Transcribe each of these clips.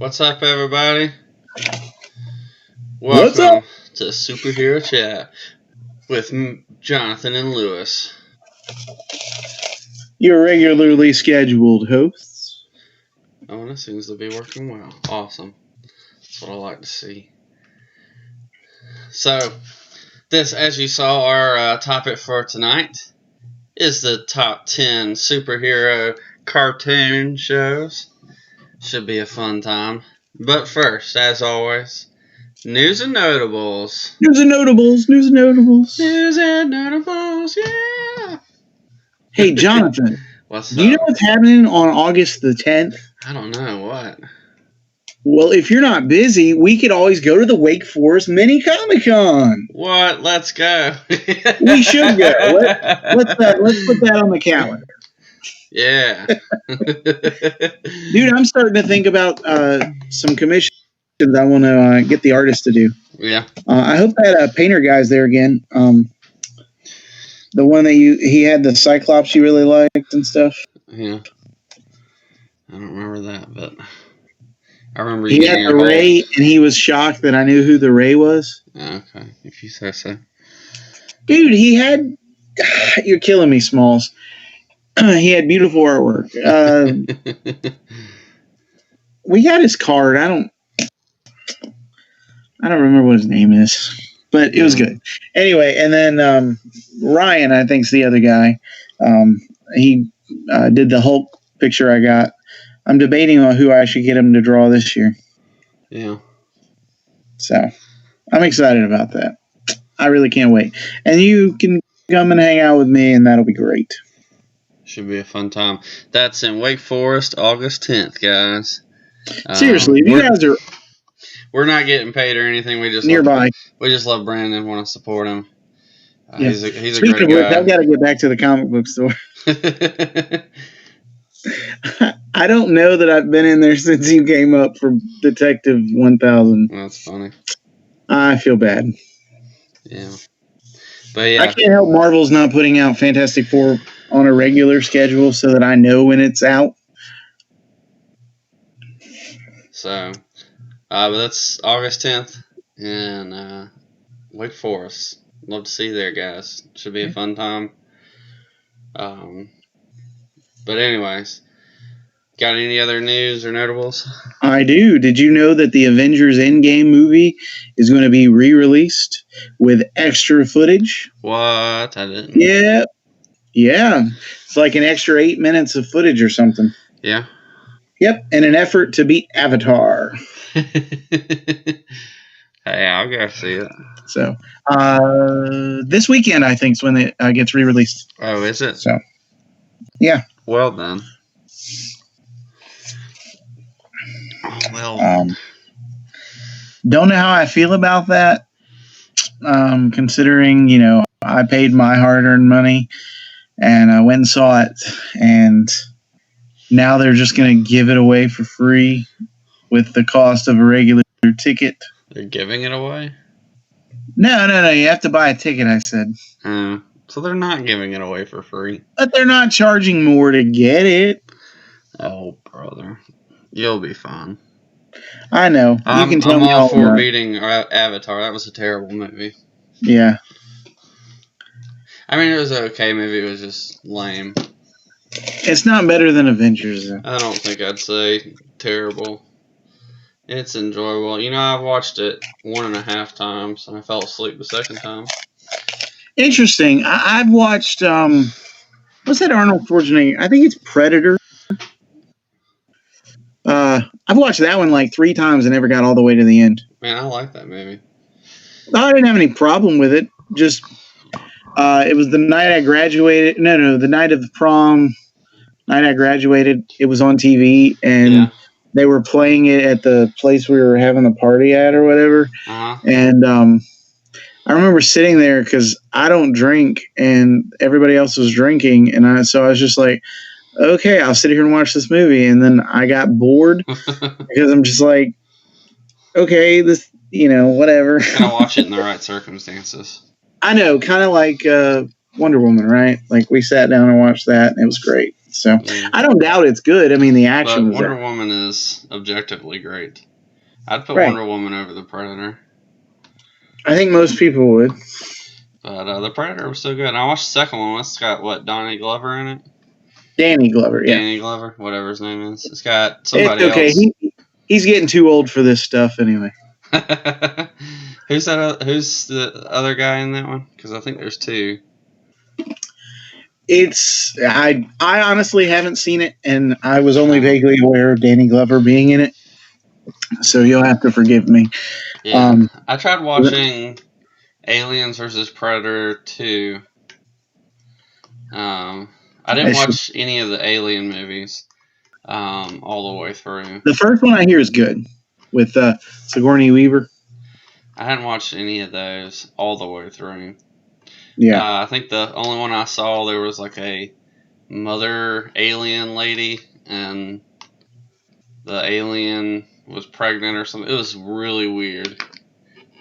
What's up, everybody? What's up? Welcome to Superhero Chat with Jonathan and Lewis. Your regularly scheduled hosts. Oh, that seems to be working well. Awesome. That's what I like to see. So, this, as you saw, our topic for tonight is the top 10 superhero cartoon shows. Should be a fun time. But first, as always, news and notables. News and notables. News and notables, yeah! Hey, Jonathan. What's do you know what's happening on August the 10th? I don't know. What? Well, if you're not busy, we could always go to the Wake Forest Mini Comic-Con. What? Let's go. We should go. Let's put that on the calendar. Yeah. Dude, I'm starting to think about some commissions I want to get the artist to do. Yeah. I hope that painter guy's there again. The one that he had the Cyclops you really liked and stuff. Yeah. I don't remember that, but I remember he had the Ray, and he was shocked that I knew who the Ray was. Okay, if you say so. Dude, he had... You're killing me, Smalls. He had beautiful artwork. We got his card. I don't remember what his name is, but it was good. Anyway, and then Ryan, I think, is the other guy. He did the Hulk picture I got. I'm debating on who I should get him to draw this year. Yeah. So I'm excited about that. I really can't wait. And you can come and hang out with me, and that'll be great. Should be a fun time. That's in Wake Forest, August 10th, guys. Seriously, if you guys are... We're not getting paid or anything. We just nearby. We just love Brandon and want to support him. Yeah. He's a Speaking great guy. Which, I've got to get back to the comic book store. I don't know that I've been in there since you came up for Detective 1000. That's funny. I feel bad. Yeah. But yeah. I can't help Marvel's not putting out Fantastic Four on a regular schedule so that I know when it's out. So, but that's August 10th in Wake Forest. Love to see you there, guys. Should be a fun time. But anyways, got any other news or notables? I do. Did you know that the Avengers Endgame movie is going to be re-released with extra footage? What? I didn't. Yeah. Yeah. It's like an extra 8 minutes of footage or something. Yeah. Yep. In an effort to beat Avatar. Hey, I'll go see it. So, this weekend, I think, is when it gets re-released. Oh, is it? So, yeah. Well done. Don't know how I feel about that. Considering, I paid my hard-earned money and I went and saw it, and now they're just going to give it away for free with the cost of a regular ticket. They're giving it away? No. You have to buy a ticket, I said. So they're not giving it away for free. But they're not charging more to get it. Oh, brother. You'll be fine. I know. You can tell me all for beating Avatar. That was a terrible movie. Yeah. I mean, it was an okay movie. It was just lame. It's not better than Avengers, though. I don't think I'd say terrible. It's enjoyable. I've watched it 1.5 times, and I fell asleep the second time. Interesting. I've watched, what's that Arnold Schwarzenegger? I think it's Predator. I've watched that one like 3 times and never got all the way to the end. Man, I like that movie. I didn't have any problem with it. Just, it was the night I graduated. No, the night of the prom. Night I graduated, it was on TV, and they were playing it at the place we were having the party at or whatever. Uh-huh. And I remember sitting there because I don't drink, and everybody else was drinking, and so I was just like, okay, I'll sit here and watch this movie. And then I got bored because I'm just like, okay, this, whatever. Gotta watch it in the right circumstances. I know, kind of like Wonder Woman, right? Like we sat down and watched that, and it was great. So I don't doubt it's good. I mean, the action But was Wonder there. Woman is objectively great. I'd put Right. Wonder Woman over the Predator. I think most people would. But the Predator was so good. And I watched the second one. It's got, what, Donnie Glover in it? Danny Glover, yeah. Danny Glover, whatever his name is. It's got somebody It's okay. else. He's getting too old for this stuff anyway. Who's the other guy in that one? Because I think there's two. I honestly haven't seen it, and I was only vaguely aware of Danny Glover being in it, so you'll have to forgive me. Yeah, I tried watching Aliens vs. Predator 2. I didn't watch any of the Alien movies all the way through. The first one I hear is good, with Sigourney Weaver. I hadn't watched any of those all the way through. Yeah. I think the only one I saw, there was like a mother alien lady, and the alien was pregnant or something. It was really weird.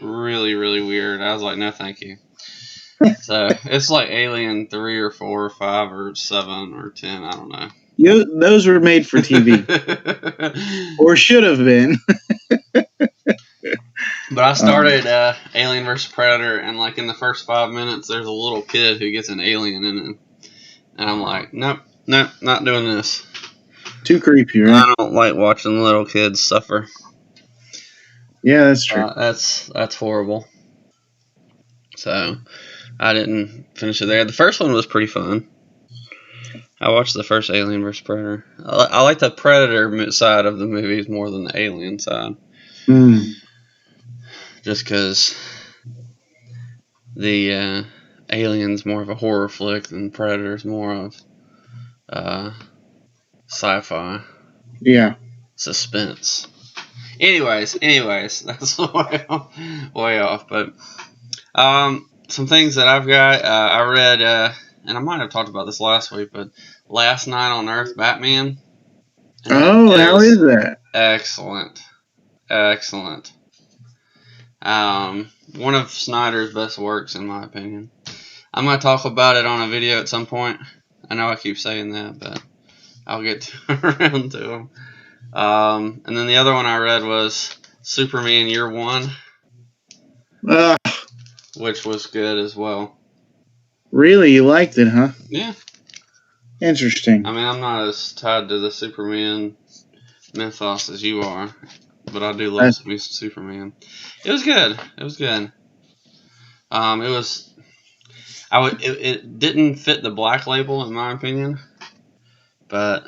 Really, really weird. I was like, no, thank you. So it's like Alien 3 or 4 or 5 or 7 or 10. I don't know. Those were made for TV. Or should have been. But I started Alien vs. Predator, and like in the first 5 minutes, there's a little kid who gets an alien in it. And I'm like, nope, not doing this. Too creepy, right? I don't like watching little kids suffer. Yeah, that's true. That's horrible. So I didn't finish it there. The first one was pretty fun. I watched the first Alien vs. Predator. I like the Predator side of the movies more than the Alien side. Just because the Alien's more of a horror flick than Predator's more of sci-fi. Yeah. Suspense. Anyways, that's way off. But some things that I've got, I read, and I might have talked about this last week, but Last Night on Earth, Batman. Oh, how is that? Excellent. One of Snyder's best works, in my opinion. I'm going to talk about it on a video at some point. I know I keep saying that, but I'll get around to them. And then the other one I read was Superman Year One, which was good as well. Really? You liked it, huh? Yeah. Interesting. I mean, I'm not as tied to the Superman mythos as you are, but I do love me Superman. It was good. It didn't fit the Black Label, in my opinion, but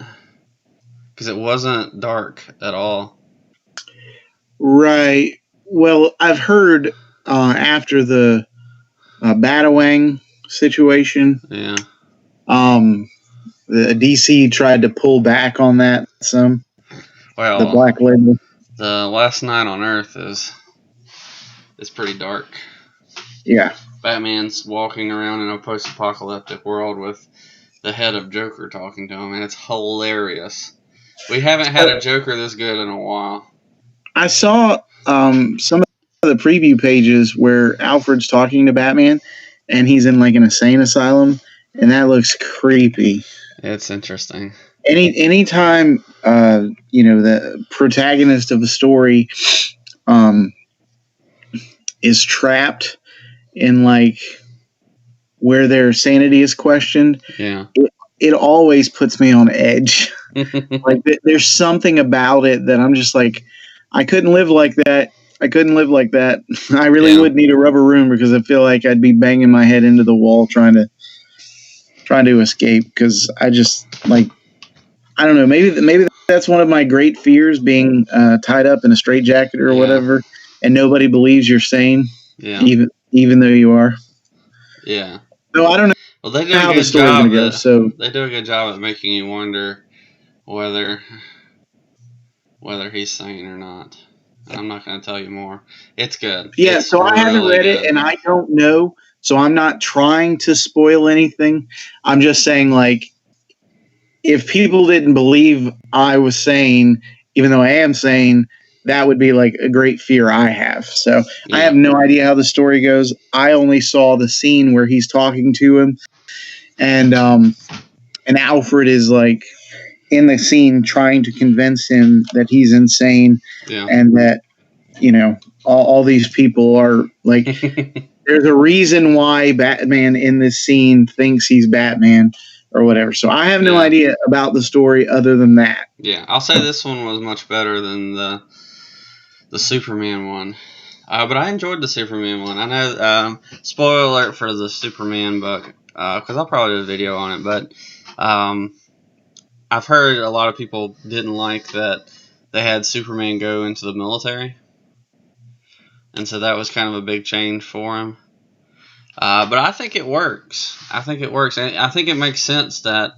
because it wasn't dark at all. Right. Well, I've heard after the Batawang situation, the DC tried to pull back on that some. Well, the Black Label. The Last Night on Earth is pretty dark. Yeah. Batman's walking around in a post-apocalyptic world with the head of Joker talking to him, and it's hilarious. We haven't had a Joker this good in a while. I saw some of the preview pages where Alfred's talking to Batman, and he's in like an insane asylum, and that looks creepy. It's interesting. Anytime the protagonist of the story is trapped in like where their sanity is questioned, it always puts me on edge. Like there's something about it that I'm just like, I couldn't live like that. I really would need a rubber room because I feel like I'd be banging my head into the wall trying to escape, because I just like, I don't know, maybe that's one of my great fears, being tied up in a straitjacket or whatever, and nobody believes you're sane, even though you are. Yeah. So I don't know. Well, they do a good job. They do a good job at making you wonder whether he's sane or not. I'm not going to tell you more. It's good. Yeah, so I haven't read it, and I don't know. So I'm not trying to spoil anything. I'm just saying, like, if people didn't believe I was sane, even though I am sane, that would be like a great fear I have. So I have no idea how the story goes. I only saw the scene where he's talking to him, and and Alfred is like in the scene trying to convince him that he's insane, and that all these people are like. There's a reason why Batman in this scene thinks he's Batman or whatever. So I have no idea about the story other than that. Yeah, I'll say this one was much better than the Superman one. But I enjoyed the Superman one. I know, spoiler alert for the Superman book, because I'll probably do a video on it, but I've heard a lot of people didn't like that they had Superman go into the military. And so that was kind of a big change for him. But I think it works. And I think it makes sense that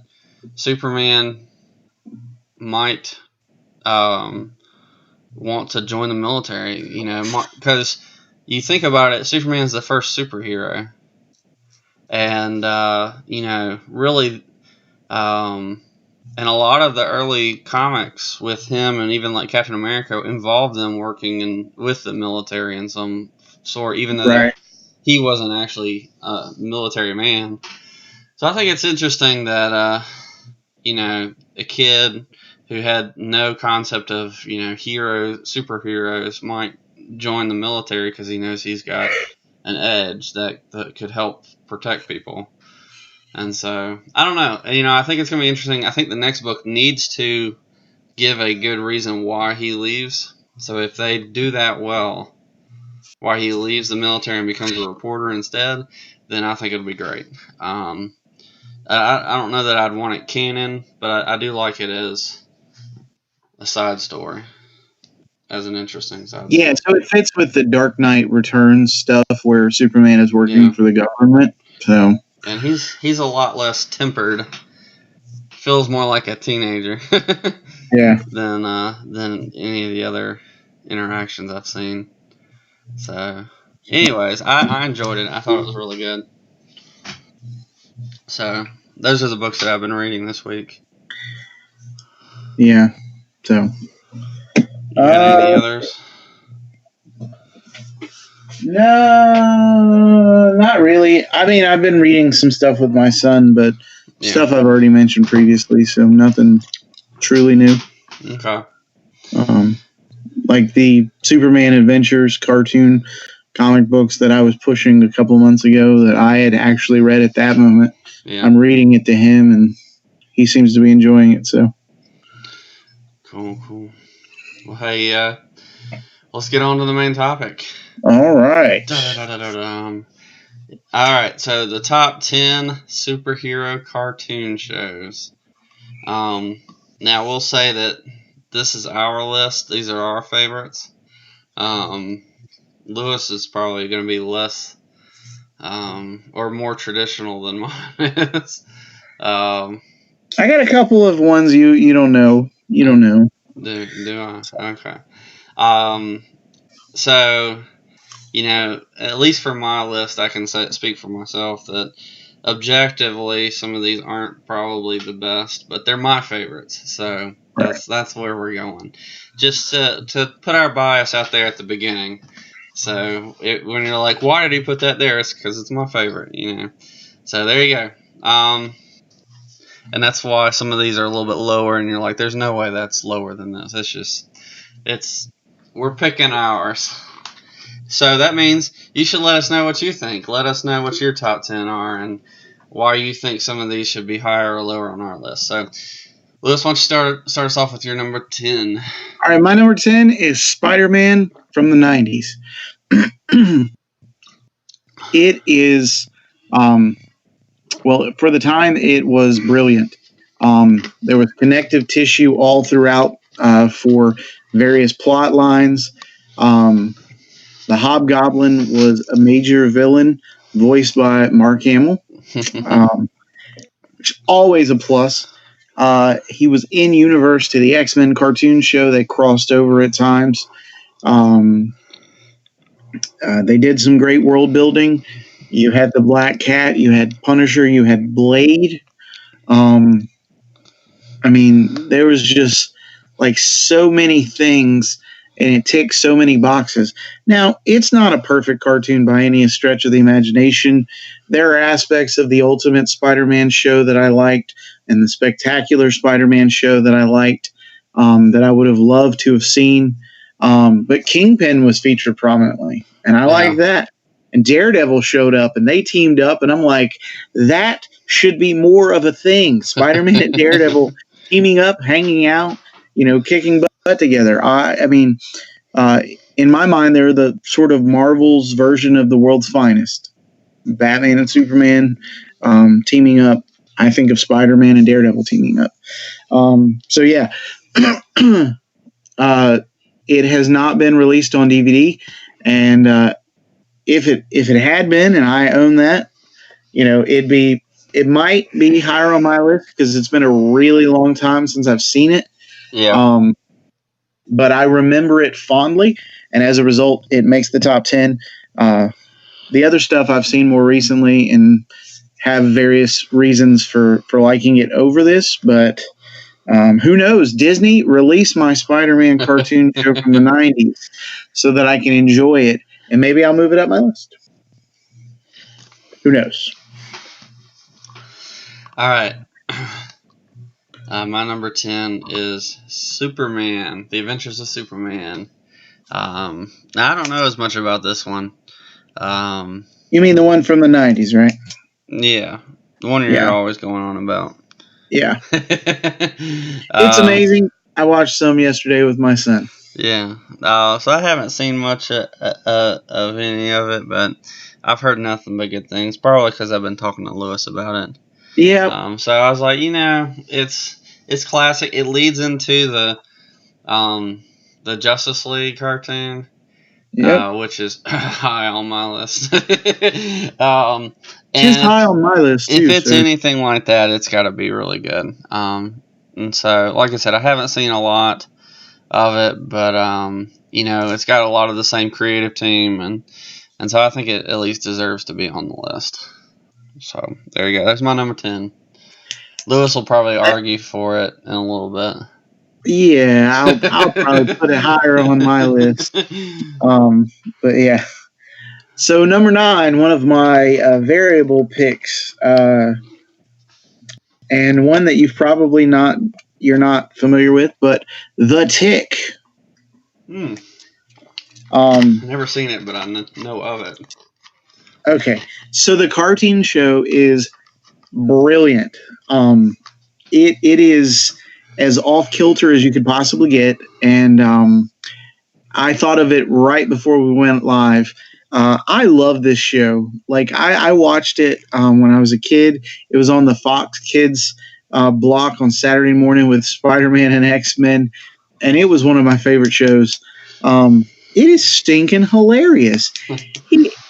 Superman might want to join the military, because you think about it, Superman's the first superhero. And, really, and a lot of the early comics with him and even like Captain America involved them working with the military in some sort, even though he wasn't actually a military man. So I think it's interesting that, a kid who had no concept of, superheroes might join the military because he knows he's got an edge that could help protect people. And so, I don't know. I think it's going to be interesting. I think the next book needs to give a good reason why he leaves. So if they do that well, why he leaves the military and becomes a reporter instead, then I think it'll be great. I don't know that I'd want it canon, but I do like it as a side story, as an interesting side story. Yeah, so it fits with the Dark Knight Returns stuff where Superman is working for the government. So... And he's a lot less tempered. Feels more like a teenager. Than any of the other interactions I've seen. So, anyways, I enjoyed it. I thought it was really good. So, those are the books that I've been reading this week. Yeah. So. You got any others? No, not really. I mean, I've been reading some stuff with my son, but stuff I've already mentioned previously, so nothing truly new. Okay. Like the Superman Adventures cartoon comic books that I was pushing a couple months ago that I had actually read at that moment. Yeah. I'm reading it to him, and he seems to be enjoying it, so. Cool. Well, hey, let's get on to the main topic. All right. All right, so the top 10 superhero cartoon shows. Now, we'll say that this is our list. These are our favorites. Lewis is probably going to be less or more traditional than mine is. I got a couple of ones you don't know. You don't know. Do I? Okay. So... at least for my list, I can speak for myself that objectively, some of these aren't probably the best, but they're my favorites. So that's where we're going. Just to put our bias out there at the beginning. So when you're like, why did he put that there? It's because it's my favorite, So there you go. And that's why some of these are a little bit lower, and you're like, there's no way that's lower than this. We're picking ours. So that means you should let us know what you think. Let us know what your top 10 are and why you think some of these should be higher or lower on our list. So, Lewis, why don't you start us off with your number 10? All right, my number 10 is Spider-Man from the 90s. It is, for the time, it was brilliant. There was connective tissue all throughout for various plot lines. The Hobgoblin was a major villain voiced by Mark Hamill, which is always a plus. He was in universe to the X-Men cartoon show. They crossed over at times. They did some great world building. You had the Black Cat, you had Punisher, you had Blade. There was just like so many things. and it ticks so many boxes. Now, it's not a perfect cartoon by any stretch of the imagination. There are aspects of the Ultimate Spider-Man show that I liked, and the Spectacular Spider-Man show that I liked, that I would have loved to have seen. But Kingpin was featured prominently, and I like that. And Daredevil showed up, and they teamed up, and I'm like, that should be more of a thing. Spider-Man and Daredevil teaming up, hanging out, kicking butt together. I mean, in my mind, they're the sort of Marvel's version of the world's finest. Batman and Superman teaming up. I think of Spider-Man and Daredevil teaming up. So yeah, it has not been released on DVD, and if it had been, and I own that, it might be higher on my list because it's been a really long time since I've seen it. Yeah. But I remember it fondly, and as a result, it makes the top 10. The other stuff I've seen more recently and have various reasons for liking it over this, but who knows? Disney, release my Spider-Man cartoon show from the 90s so that I can enjoy it, and maybe I'll move it up my list. Who knows? All right. My number 10 is Superman, The Adventures of Superman. I don't know as much about this one. You mean the one from the 90s, right? Yeah. The one you're always going on about. Yeah. It's amazing. I watched some yesterday with my son. Yeah. So I haven't seen much of any of it, but I've heard nothing but good things. Probably because I've been talking to Lewis about it. Yeah. So I was like, it's classic. It leads into the Justice League cartoon, which is high on my list. It's high on my list too. If it's anything like that, it's got to be really good. And so, like I said, I haven't seen a lot of it, but it's got a lot of the same creative team, and so I think it at least deserves to be on the list. So there you go. That's my number 10. Lewis will probably argue for it in a little bit. Yeah, I'll probably put it higher on my list. But yeah. So number 9, one of my variable picks, and one that you're not familiar with, but The Tick. I've never seen it, but I know of it. Okay, so the cartoon show is brilliant. It is as off kilter as you could possibly get, and I thought of it right before we went live. I love this show. Like I watched it when I was a kid. It was on the Fox Kids block on Saturday morning with Spider-Man and X-Men, and it was one of my favorite shows. It is stinking hilarious.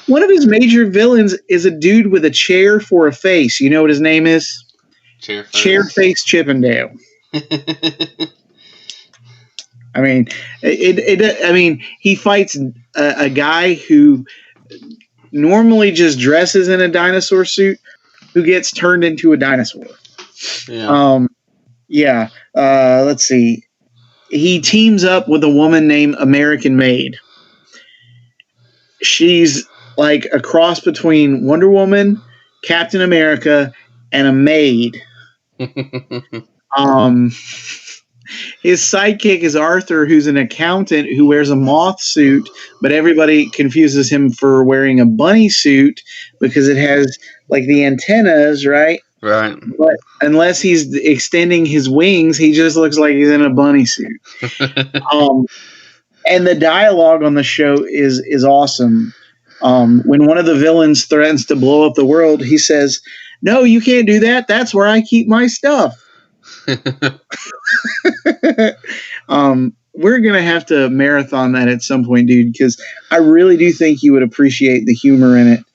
One of his major villains is a dude with a chair for a face. You know what his name is? Chairface Chippendale. I mean, he fights a guy who normally just dresses in a dinosaur suit, who gets turned into a dinosaur. Yeah. Let's see. He teams up with a woman named American Maid. She's like a cross between Wonder Woman, Captain America, and a maid. His sidekick is Arthur, who's an accountant who wears a moth suit, but everybody confuses him for wearing a bunny suit because it has like the antennas, right? Right. But unless he's extending his wings, he just looks like he's in a bunny suit. And the dialogue on the show is awesome. When one of the villains threatens to blow up the world, he says, "No, you can't do that. That's where I keep my stuff." We're going to have to marathon that at some point, dude, because I really do think you would appreciate the humor in it.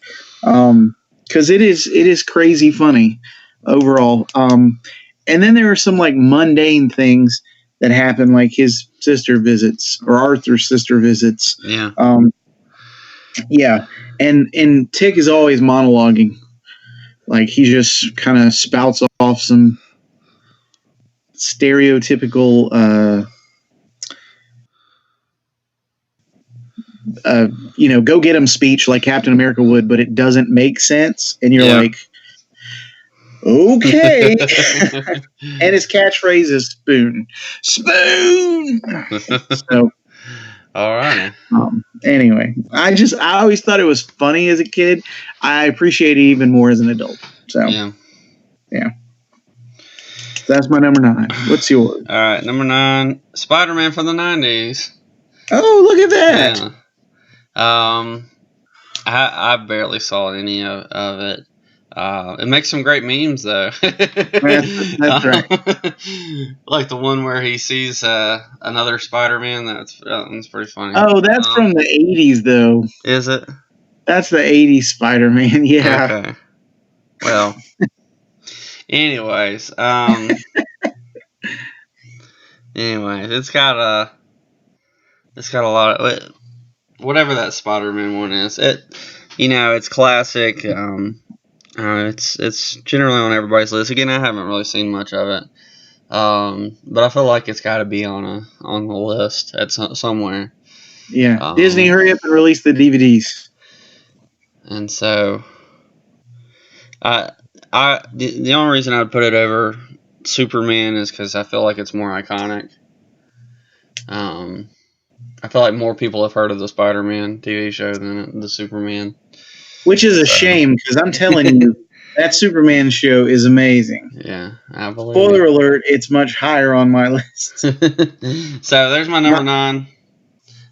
Because it is crazy funny overall. And then there are some like mundane things that happen, like his sister visits or Arthur's sister visits. Yeah. Yeah. And Tick is always monologuing. Like he just kind of spouts off some stereotypical go get him speech like Captain America would, but it doesn't make sense, and you're like, okay. And his catchphrase is spoon. So, all right. Anyway, I always thought it was funny as a kid. I appreciate it even more as an adult. So, yeah. That's my number 9. What's yours? All right, number 9, Spider-Man from the 90s. Oh, look at that. Yeah. I barely saw any of it. It makes some great memes, though. That's right. Like the one where he sees another Spider-Man. That's pretty funny. Oh, that's from the 80s, though. Is it? That's the 80s Spider-Man, yeah. Okay. Well, anyways, it's got a lot of whatever that Spider-Man one is. It's classic. It's generally on everybody's list. Again, I haven't really seen much of it, but I feel like it's got to be on the list at somewhere. Yeah, Disney, hurry up and release the DVDs. And so, the only reason I'd put it over Superman is because I feel like it's more iconic. I feel like more people have heard of the Spider-Man TV show than the Superman. Which is a shame, because I'm telling you, that Superman show is amazing. Yeah, I believe. Spoiler alert, it's much higher on my list. So there's my number 9.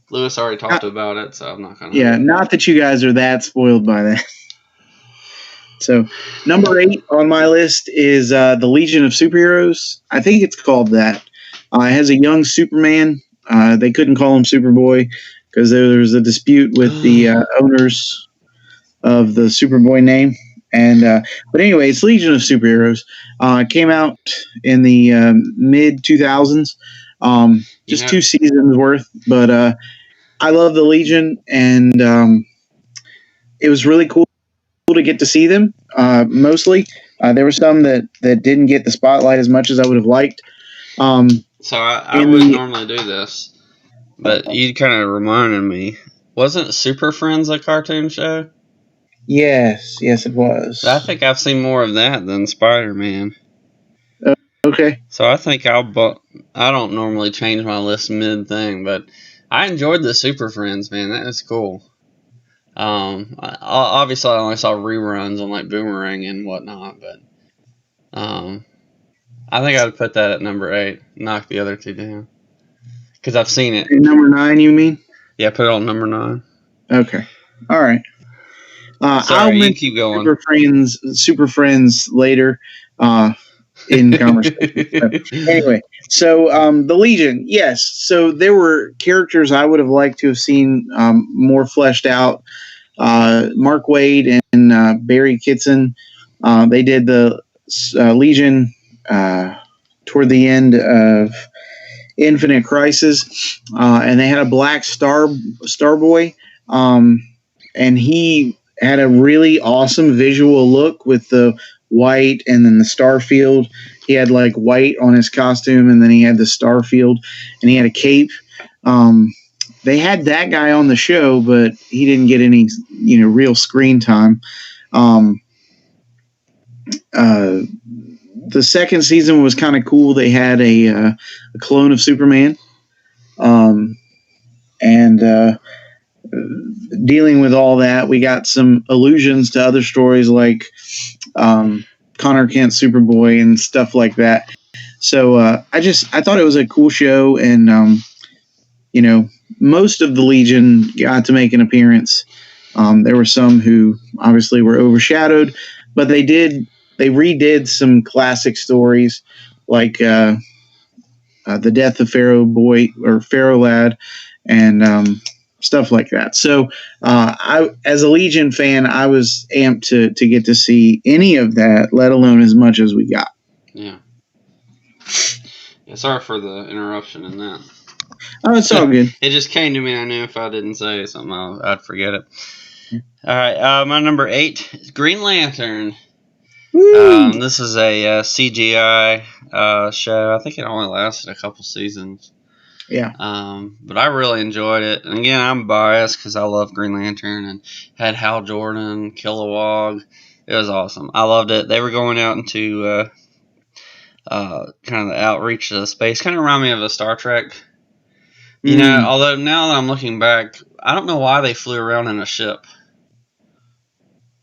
Lewis already talked about it, so I'm not going to. Yeah, not that you guys are that spoiled by that. So, number 8 on my list is the Legion of Superheroes. I think it's called that. It has a young Superman. They couldn't call him Superboy because there was a dispute with the owners of the Superboy name. And but anyway, it's Legion of Superheroes. Came out in the mid 2000s. Just 2 seasons worth, but I love the Legion, and it was really cool to get to see them. Mostly, there were some that didn't get the spotlight as much as I would have liked. So I would normally do this, but you kind of reminded me. Wasn't Super Friends a cartoon show? Yes, it was. I think I've seen more of that than Spider-Man. Okay. So I think I don't normally change my list mid-thing, but I enjoyed the Super Friends, man. That was cool. Obviously, I only saw reruns on like Boomerang and whatnot, but I think I would put that at number 8. Knock the other 2 down because I've seen it. Number 9, you mean? Yeah, put it on number 9. Okay. All right. Sorry, you keep going. Super Friends later in conversation. Anyway, so the Legion, yes. So there were characters I would have liked to have seen more fleshed out. Mark Waid and Barry Kitson, they did the Legion toward the end of Infinite Crisis, and they had a black Starboy, and he had a really awesome visual look with the white and then the star field. He had like white on his costume, and then he had the star field, and he had a cape. They had that guy on the show, but he didn't get any, real screen time. The second season was kind of cool. They had a clone of Superman, and dealing with all that, we got some allusions to other stories like Connor Kent Superboy and stuff like that. So I thought it was a cool show, and most of the Legion got to make an appearance. There were some who obviously were overshadowed, but they redid some classic stories like the death of Pharaoh Boy or Pharaoh Lad, and stuff like that. So I, as a Legion fan, I was amped to get to see any of that, let alone as much as we got. Yeah. Sorry for the interruption in that. Oh, it's all good. It just came to me. I knew if I didn't say something, I'd forget it. All right. My number 8 is Green Lantern. This is a CGI show. I think it only lasted a couple seasons. Yeah. But I really enjoyed it. And again, I'm biased because I love Green Lantern and had Hal Jordan, Kilowog. It was awesome. I loved it. They were going out into kind of the outreach of the space. Kind of remind me of a Star Trek. You know, although now that I'm looking back, I don't know why they flew around in a ship.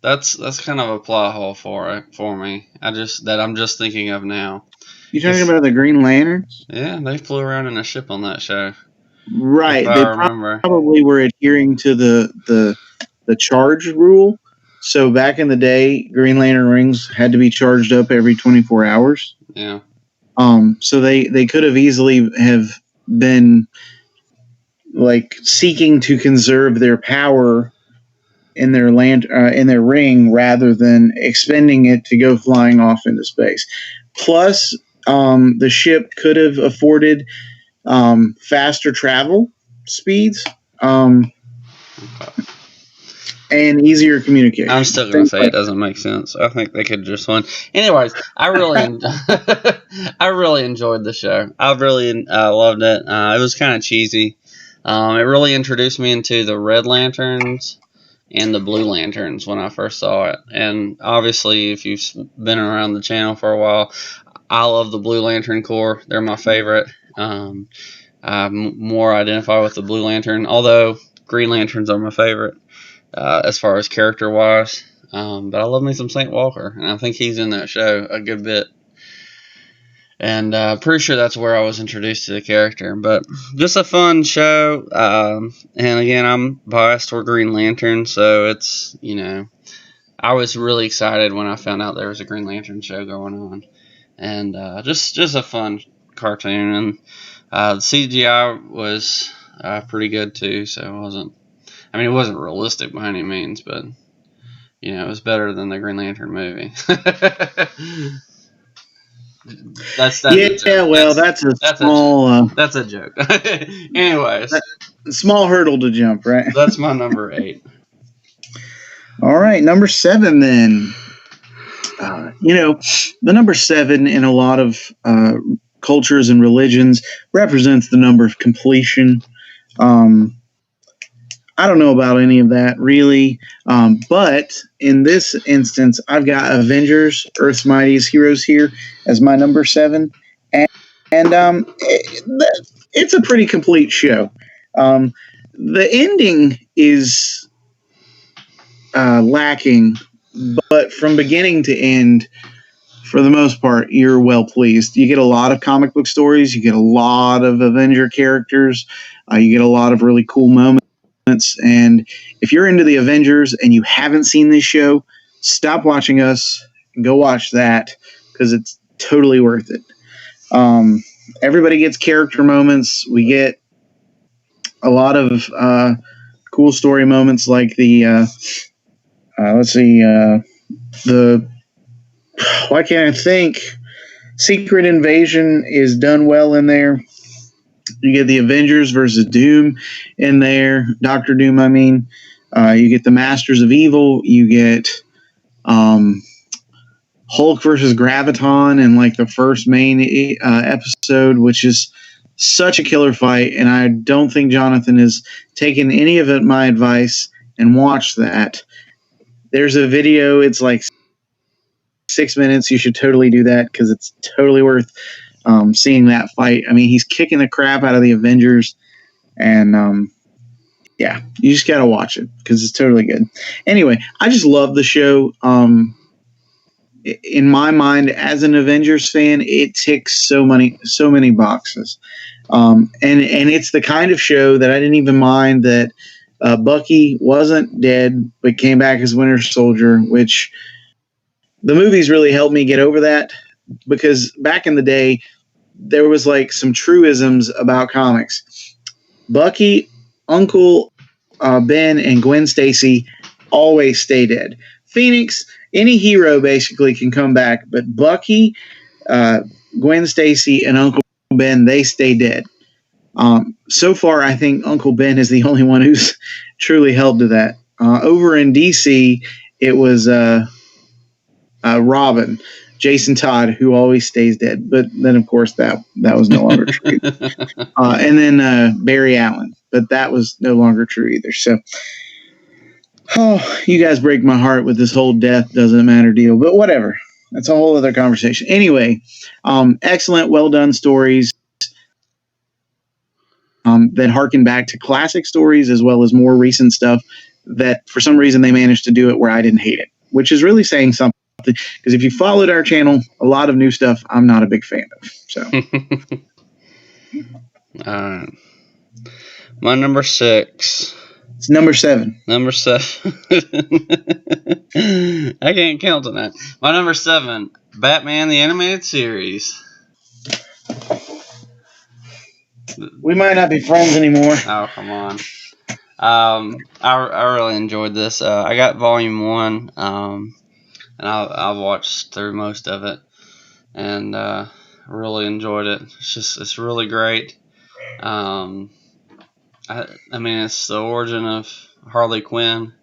That's kind of a plot hole for me. I'm just thinking of now. You talking about the Green Lanterns? Yeah, they flew around in a ship on that show. Right. If They I remember. probably were adhering to the charge rule. So back in the day, Green Lantern rings had to be charged up every 24 hours. Yeah. So they could have easily have been like seeking to conserve their power in their in their ring rather than expending it to go flying off into space. Plus, the ship could have afforded faster travel speeds and easier communication. I'm still gonna say it doesn't make sense. I think they could just win. Anyways, I really enjoyed the show. I really loved it. It was kind of cheesy. It really introduced me into the Red Lanterns and the Blue Lanterns when I first saw it. And obviously, if you've been around the channel for a while, I love the Blue Lantern Corps. They're my favorite. I more identify with the Blue Lantern, although Green Lanterns are my favorite as far as character wise. But I love me some Saint Walker, and I think he's in that show a good bit. And pretty sure that's where I was introduced to the character. But just a fun show. And again, I'm biased toward Green Lantern, so it's, you know, I was really excited when I found out there was a Green Lantern show going on. And just a fun cartoon. And the CGI was pretty good too, so it wasn't realistic by any means, but you know, it was better than the Green Lantern movie. That's yeah. Well, that's a joke. Anyways, small hurdle to jump, right? That's my number 8. All right, number 7 then. You know, the number 7 in a lot of cultures and religions represents the number of completion. I don't know about any of that really, but in this instance, I've got Avengers: Earth's Mightiest Heroes here as my number 7, and it's a pretty complete show. The ending is lacking, but from beginning to end, for the most part, you're well pleased. You get a lot of comic book stories, you get a lot of Avenger characters, you get a lot of really cool moments. And if you're into the Avengers and you haven't seen this show, stop watching us and go watch that because it's totally worth it. Everybody gets character moments. We get a lot of cool story moments like the why can't I think? Secret Invasion is done well in there. You get the Avengers versus Doom in there. Dr. Doom, I mean. You get the Masters of Evil. You get Hulk versus Graviton in like the first main episode, which is such a killer fight. And I don't think Jonathan has taken any of my advice and watched that. There's a video. It's like 6 minutes. You should totally do that because it's totally worth seeing that fight. I mean, he's kicking the crap out of the Avengers, and yeah, you just gotta watch it because it's totally good. Anyway, I just love the show. In my mind, as an Avengers fan, it ticks so many boxes, and it's the kind of show that I didn't even mind that Bucky wasn't dead but came back as Winter Soldier, which the movies really helped me get over that. Because back in the day, there was like some truisms about comics. Bucky, Uncle Ben, and Gwen Stacy always stay dead. Phoenix, any hero basically can come back, but Bucky, Gwen Stacy, and Uncle Ben, they stay dead. So far, I think Uncle Ben is the only one who's truly held to that. Over in DC, it was Robin. Jason Todd, who always stays dead. But then, of course, that was no longer true. And then Barry Allen, but that was no longer true either. So, you guys break my heart with this whole death doesn't matter deal, but whatever. That's a whole other conversation. Anyway, excellent, well done stories that harken back to classic stories as well as more recent stuff that for some reason they managed to do it where I didn't hate it, which is really saying something. Because if you followed our channel, a lot of new stuff I'm not a big fan of. So, my number 6. It's number 7. Number 7. I can't count on that. My number 7, Batman the Animated Series. We might not be friends anymore. Oh, come on. I really enjoyed this. I got volume 1, and I watched through most of it, and really enjoyed it. It's really great. I mean, it's the origin of Harley Quinn.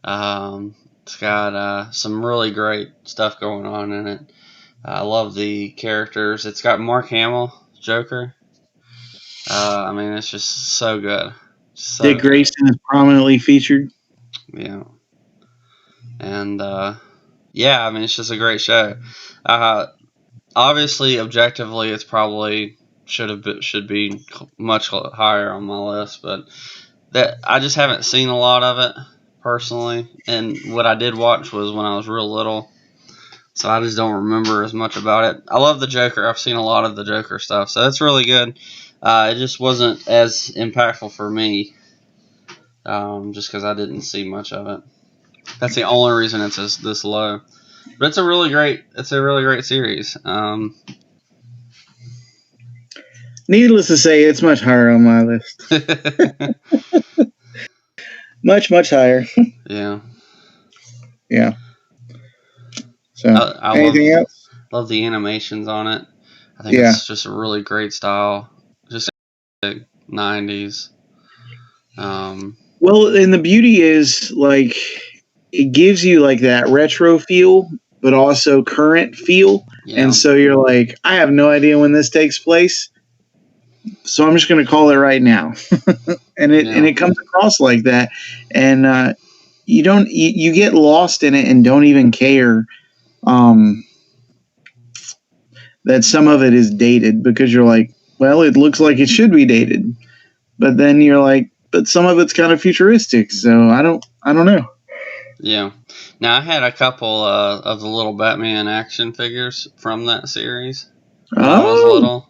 It's got some really great stuff going on in it. I love the characters. It's got Mark Hamill, Joker. I mean, it's just so good. Dick Grayson is prominently featured. Yeah. And, yeah, I mean, it's just a great show. Obviously, objectively, it's probably should be much higher on my list, but that I just haven't seen a lot of it personally. And what I did watch was when I was real little, so I just don't remember as much about it. I love the Joker. I've seen a lot of the Joker stuff, so that's really good. It just wasn't as impactful for me, just because I didn't see much of it. That's the only reason it's this low. But it's a really great series. Needless to say, it's much higher on my list. much higher. Yeah. Yeah. So, I anything else? Love the animations on it. I think it's just a really great style. Just 90s. Well, and the beauty is, like, it gives you, like, that retro feel, but also current feel. Yeah. And so you're like, I have no idea when this takes place, so I'm just going to call it right now. and it comes across like that. And you get lost in it and don't even care that some of it is dated, because you're like, well, it looks like it should be dated. But then you're like, but some of it's kind of futuristic, so I don't know. Yeah. Now, I had a couple of the little Batman action figures from that series when I was little.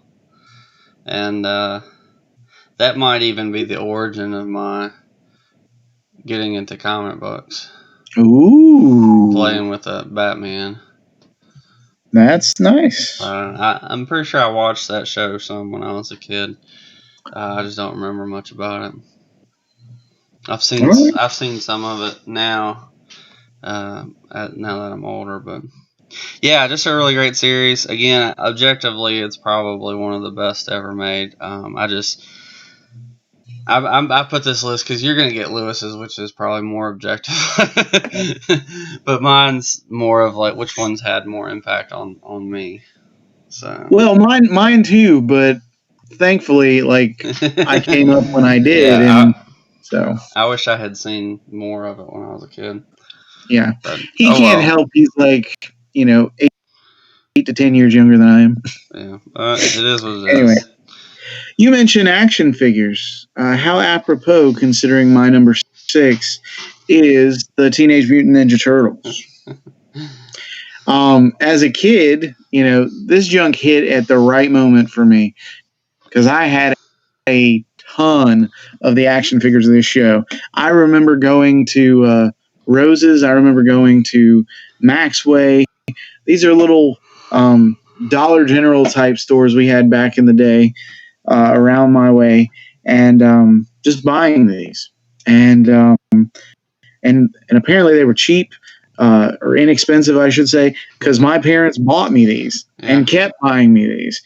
And that might even be the origin of my getting into comic books. Ooh. Playing with a Batman. That's nice. I'm pretty sure I watched that show some when I was a kid. I just don't remember much about it. I've seen some of it now. Now that I'm older, but yeah, just a really great series. Again, objectively, it's probably one of the best ever made. I put this list because you're gonna get Lewis's, which is probably more objective, but mine's more of like which ones had more impact on me. So well, mine too, but thankfully, like I came up when I did, and so I wish I had seen more of it when I was a kid. Yeah, but he can't help. He's like 8 to 10 years younger than I am. Yeah, it is what it anyway, is. You mentioned action figures. How apropos, considering my number 6 is the Teenage Mutant Ninja Turtles. As a kid, this junk hit at the right moment for me because I had a ton of the action figures of this show. I remember going to Rose's. I remember going to Maxway. These are little Dollar General type stores we had back in the day around my way, and just buying these. And apparently they were cheap or inexpensive, I should say, because my parents bought me these and kept buying me these.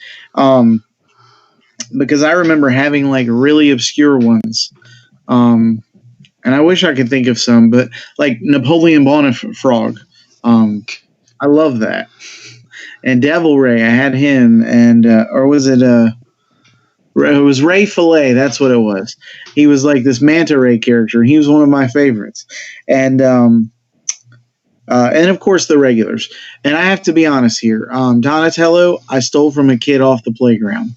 Because I remember having like really obscure ones. And I wish I could think of some, but like Napoleon Bonafrog. I love that. and Devil Ray. I had him, and or was it it was Ray Fillet. That's what it was. He was like this manta ray character. He was one of my favorites, and of course the regulars. And I have to be honest here, Donatello, I stole from a kid off the playground.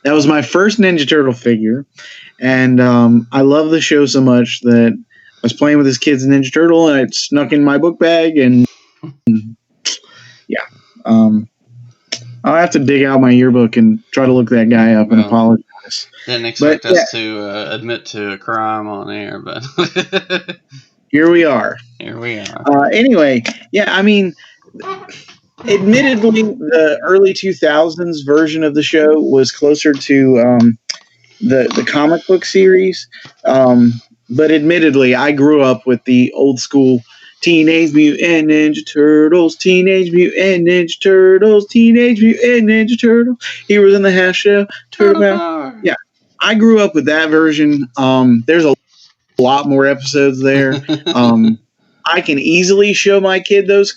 That was my first Ninja Turtle figure, and I love the show so much that I was playing with this kid's Ninja Turtle, and it snuck in my book bag, and yeah. I'll have to dig out my yearbook and try to look that guy up and apologize. Didn't expect us to admit to a crime on air, but here we are. Here we are. Anyway, yeah, I mean, admittedly, the early 2000s version of the show was closer to the comic book series. But admittedly, I grew up with the old school Teenage Mutant Ninja Turtles, Teenage Mutant Ninja Turtles, Teenage Mutant Ninja Turtles. He was in the half shell turtle power. Yeah, I grew up with that version. There's a lot more episodes there. I can easily show my kid those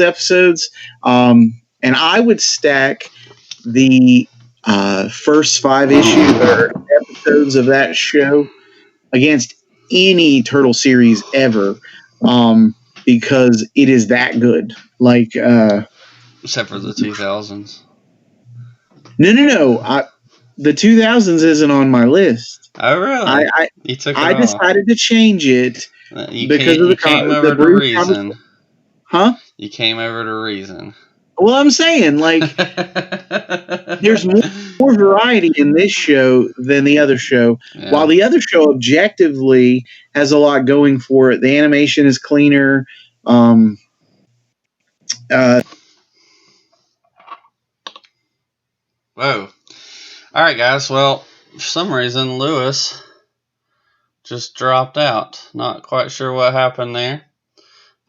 episodes, and I would stack the first 5 issues or episodes of that show against any Turtle series ever. Because it is that good. Like, except for the 2000s. No. The 2000s isn't on my list. Oh, really? You took it I decided to change it because of you came over to reason. Huh? You came over to reason. Well, I'm saying, like, there's more variety in this show than the other show. Yeah. While the other show objectively has a lot going for it, the animation is cleaner. Whoa. All right, guys. Well, for some reason, Lewis just dropped out. Not quite sure what happened there.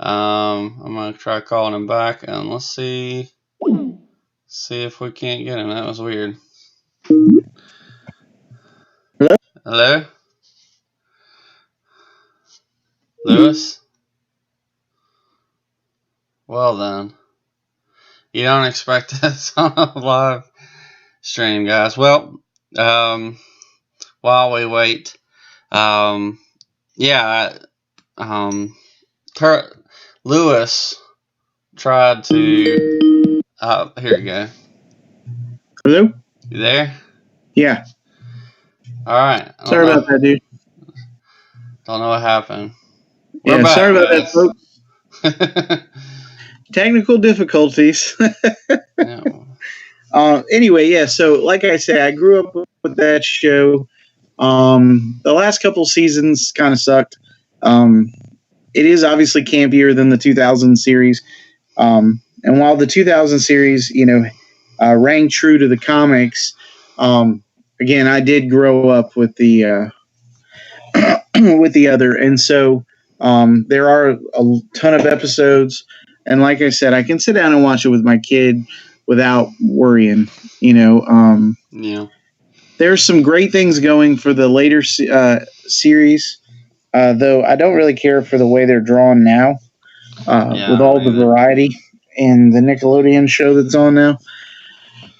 I'm going to try calling him back, and let's see if we can't get him. That was weird. Hello? Hello? Lewis? Well then. You don't expect this on a live stream, guys. Well, while we wait, Lewis tried to. Here you go. Hello? You there? Yeah. All right. Sorry about that, dude. Don't know what happened. We're back, sorry about that, folks. Technical difficulties. Yeah. Anyway, yeah. So, like I said, I grew up with that show. The last couple seasons kind of sucked. It is obviously campier than the 2000 series. And while the 2000 series, rang true to the comics, again, I did grow up with the with the other, and so there are a ton of episodes. And like I said, I can sit down and watch it with my kid without worrying. Yeah. There's some great things going for the later series, though I don't really care for the way they're drawn now, with all the variety in the Nickelodeon show that's on now.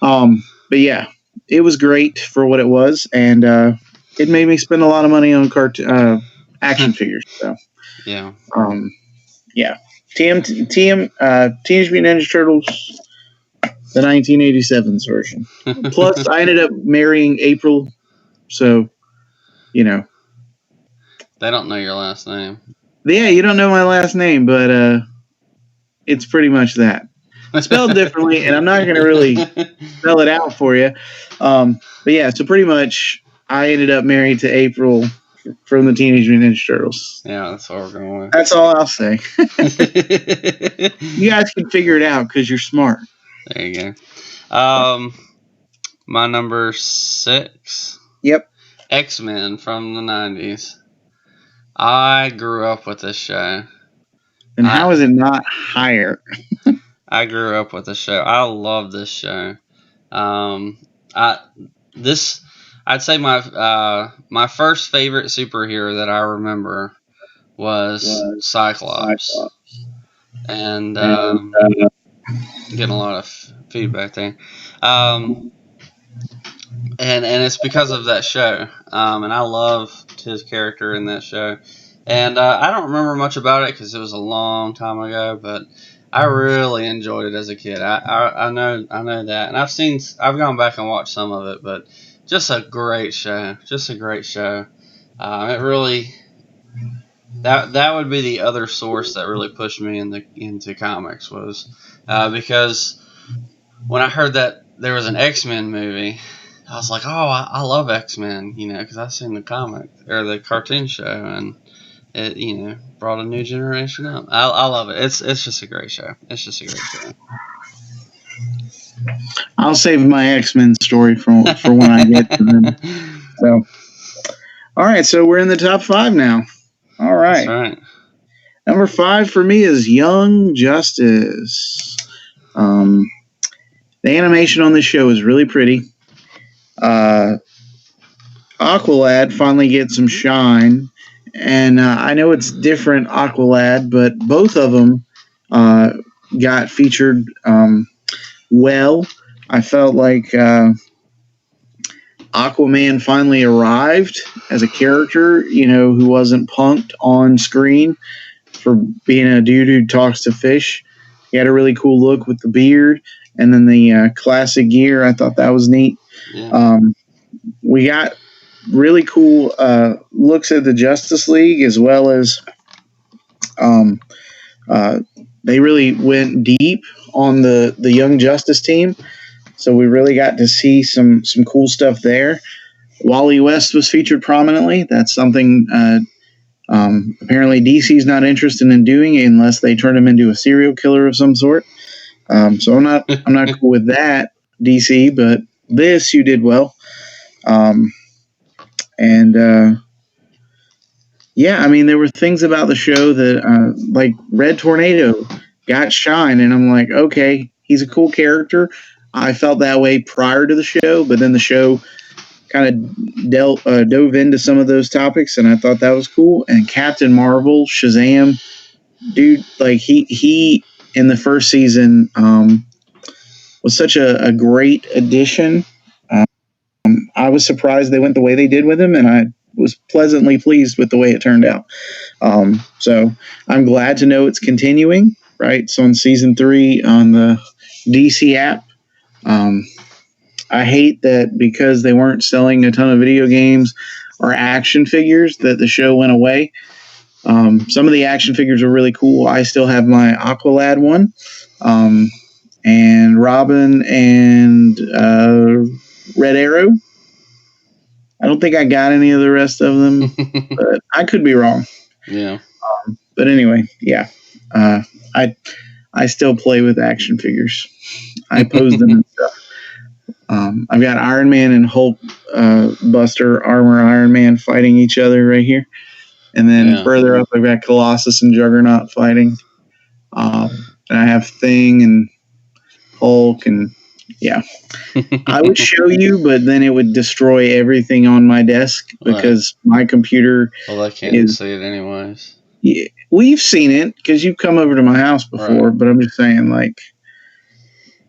But yeah, it was great for what it was, and it made me spend a lot of money on action figures. So yeah, yeah. Teenage Mutant Ninja Turtles, the 1987's version. Plus, I ended up marrying April, so they don't know your last name. Yeah, you don't know my last name, but it's pretty much that. Spelled differently, and I'm not going to really spell it out for you. But yeah, so pretty much I ended up married to April from the Teenage Mutant Ninja Turtles. Yeah, that's what we're going with. That's all I'll say. You guys can figure it out because you're smart. There you go. My number 6. Yep. X-Men from the 90s. I grew up with this show. And how is it not higher? I grew up with this show. I love this show. I'd say my first favorite superhero that I remember was Cyclops. And Getting a lot of feedback there. And it's because of that show. And I loved his character in that show. And I don't remember much about it because it was a long time ago, but I really enjoyed it as a kid. I know that, and I've gone back and watched some of it, but just a great show, It really that would be the other source that really pushed me into comics was because when I heard that there was an X-Men movie, I was like, oh, I love X-Men, because I've seen the comic or the cartoon show, and it, brought a new generation up. I love it. It's just a great show. It's just a great show. I'll save my X-Men story for when I get to them. So, all right, so we're in the top 5 now. All right. That's right. Number 5 for me is Young Justice. The animation on this show is really pretty. Aqualad finally gets some shine, and I know it's different Aqualad, but both of them got featured well. I felt like Aquaman finally arrived as a character, who wasn't punked on screen for being a dude who talks to fish. He had a really cool look with the beard and then the classic gear. I thought that was neat. Yeah. We got really cool looks at the Justice League, as well as they really went deep on the Young Justice team. So we really got to see some cool stuff there. Wally West was featured prominently. That's something apparently DC's not interested in doing unless they turn him into a serial killer of some sort. So I'm not cool with that, DC. But this you did well. Yeah, I mean, there were things about the show that, like Red Tornado got shine, and I'm like, okay, he's a cool character. I felt that way prior to the show, but then the show kind of dove into some of those topics, and I thought that was cool. And Captain Marvel, Shazam, dude, like he in the first season was such a great addition. I was surprised they went the way they did with him, and I was pleasantly pleased with the way it turned out. So I'm glad to know it's continuing, right? So in season 3 on the DC app, I hate that because they weren't selling a ton of video games or action figures that the show went away. Some of the action figures are really cool. I still have my Aqualad one, and Robin and Red Arrow. I don't think I got any of the rest of them, but I could be wrong. Yeah. But anyway, yeah. I still play with action figures. I pose them and stuff. I've got Iron Man and Hulk Buster Armor Iron Man fighting each other right here. And then further up, I've got Colossus and Juggernaut fighting. And I have Thing and Hulk and yeah. I would show you, but then it would destroy everything on my desk because my computer. Well, I can't see it anyways. Yeah, we've seen it because you've come over to my house before, but I'm just saying, like,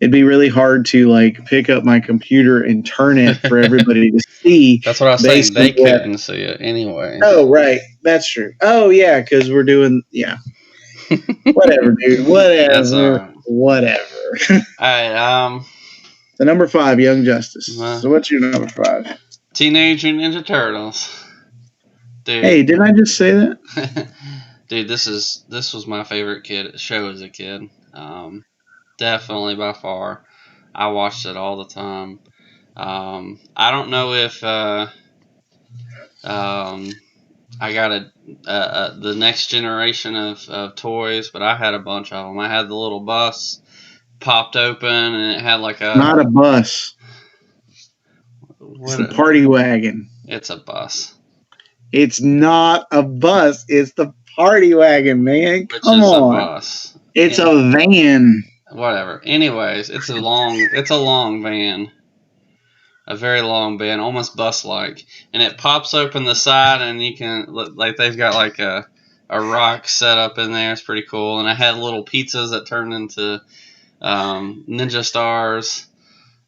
it'd be really hard to like pick up my computer and turn it for everybody to see. That's what I was saying. They couldn't see it anyway. Oh, right. That's true. Oh, yeah, because we're doing, whatever, dude. Whatever. Whatever. All right. The number 5, Young Justice. So what's your number 5? Teenage Mutant Ninja Turtles. Dude. Hey, didn't I just say that? Dude, this was my favorite show as a kid. Definitely by far. I watched it all the time. I don't know if I got the next generation of toys, but I had a bunch of them. I had the little bus popped open, and it had like a... Not a bus. It's the party wagon. It's a bus. It's not a bus. It's the party wagon, man. Come on. A bus. It's a van. Whatever. Anyways, it's a long van. A very long van, almost bus-like. And it pops open the side, and you can, like, they've got like a rock set up in there. It's pretty cool. And I had little pizzas that turned into Ninja Stars,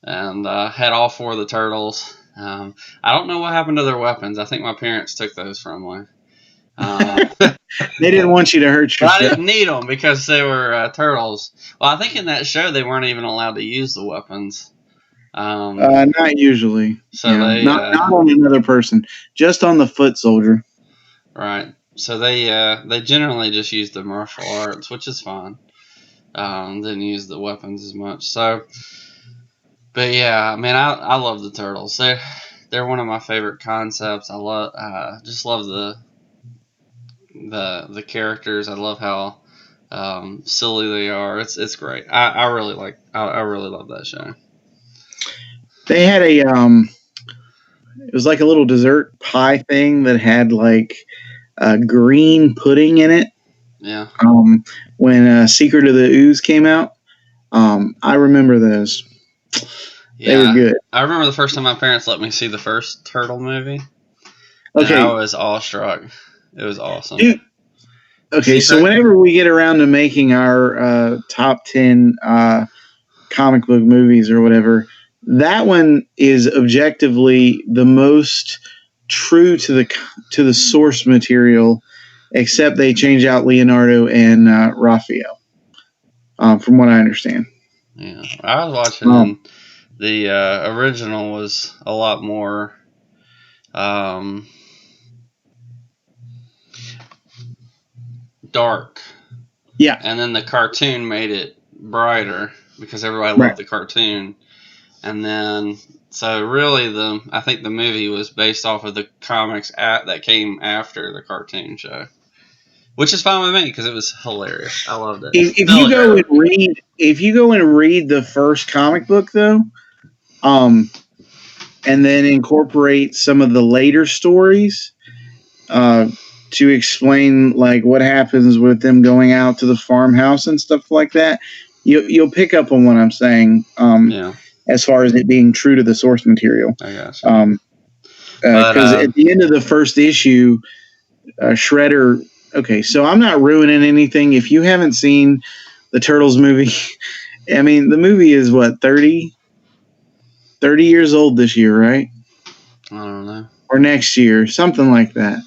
and had all 4 of the turtles. I don't know what happened to their weapons. I think my parents took those from me. They didn't want you to hurt But I yourself. didn't need them because they were turtles. Well, I think in that show they weren't even allowed to use the weapons. Not usually. So they not on another person, just on the foot soldier. Right. So they generally just use the martial arts, which is fine. Didn't use the weapons as much. So, but yeah, I mean, I love the turtles. They're one of my favorite concepts. I just love the characters. I love how silly they are. It's great. I really love that show. They had it was like a little dessert pie thing that had like green pudding in it. Yeah. When Secret of the Ooze came out, I remember those. Yeah, they were good. I remember the first time my parents let me see the first Turtle movie. Okay. And I was awestruck. It was awesome. Dude, okay, so whenever we get around to making our top 10 comic book movies or whatever, that one is objectively the most true to the source material, except they change out Leonardo and Raphael, from what I understand. Yeah, I was watching and the original was a lot more dark. Yeah. And then the cartoon made it brighter because everybody loved the cartoon. And then, so really, I think the movie was based off of the comics that came after the cartoon show, which is fine with me because it was hilarious. I loved it. If you go and read the first comic book though, and then incorporate some of the later stories, to explain like what happens with them going out to the farmhouse and stuff like that, you'll pick up on what I'm saying. As far as it being true to the source material. I guess. Because at the end of the first issue, Shredder. Okay, so I'm not ruining anything. If you haven't seen the Turtles movie, I mean, the movie is what, 30 years old this year, right? I don't know. Or next year, something like that.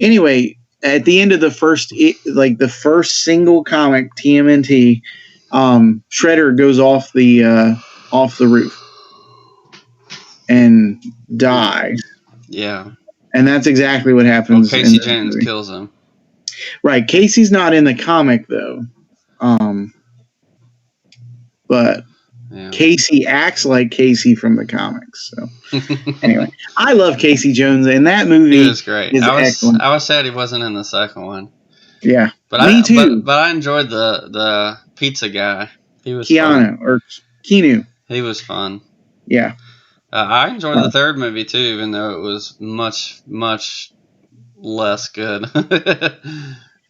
Anyway, at the end of the first single comic, TMNT, Shredder goes off the roof and dies. Yeah. And that's exactly what happens. Casey Jones kills him. Right. Casey's not in the comic though. But Casey acts like Casey from the comics. So anyway, I love Casey Jones, and that movie is great. Excellent. I was sad he wasn't in the second one. Yeah, but me too. But I enjoyed the pizza guy. He was Keanu fun. or Keanu. He was fun. Yeah. I enjoyed the third movie too, even though it was much less good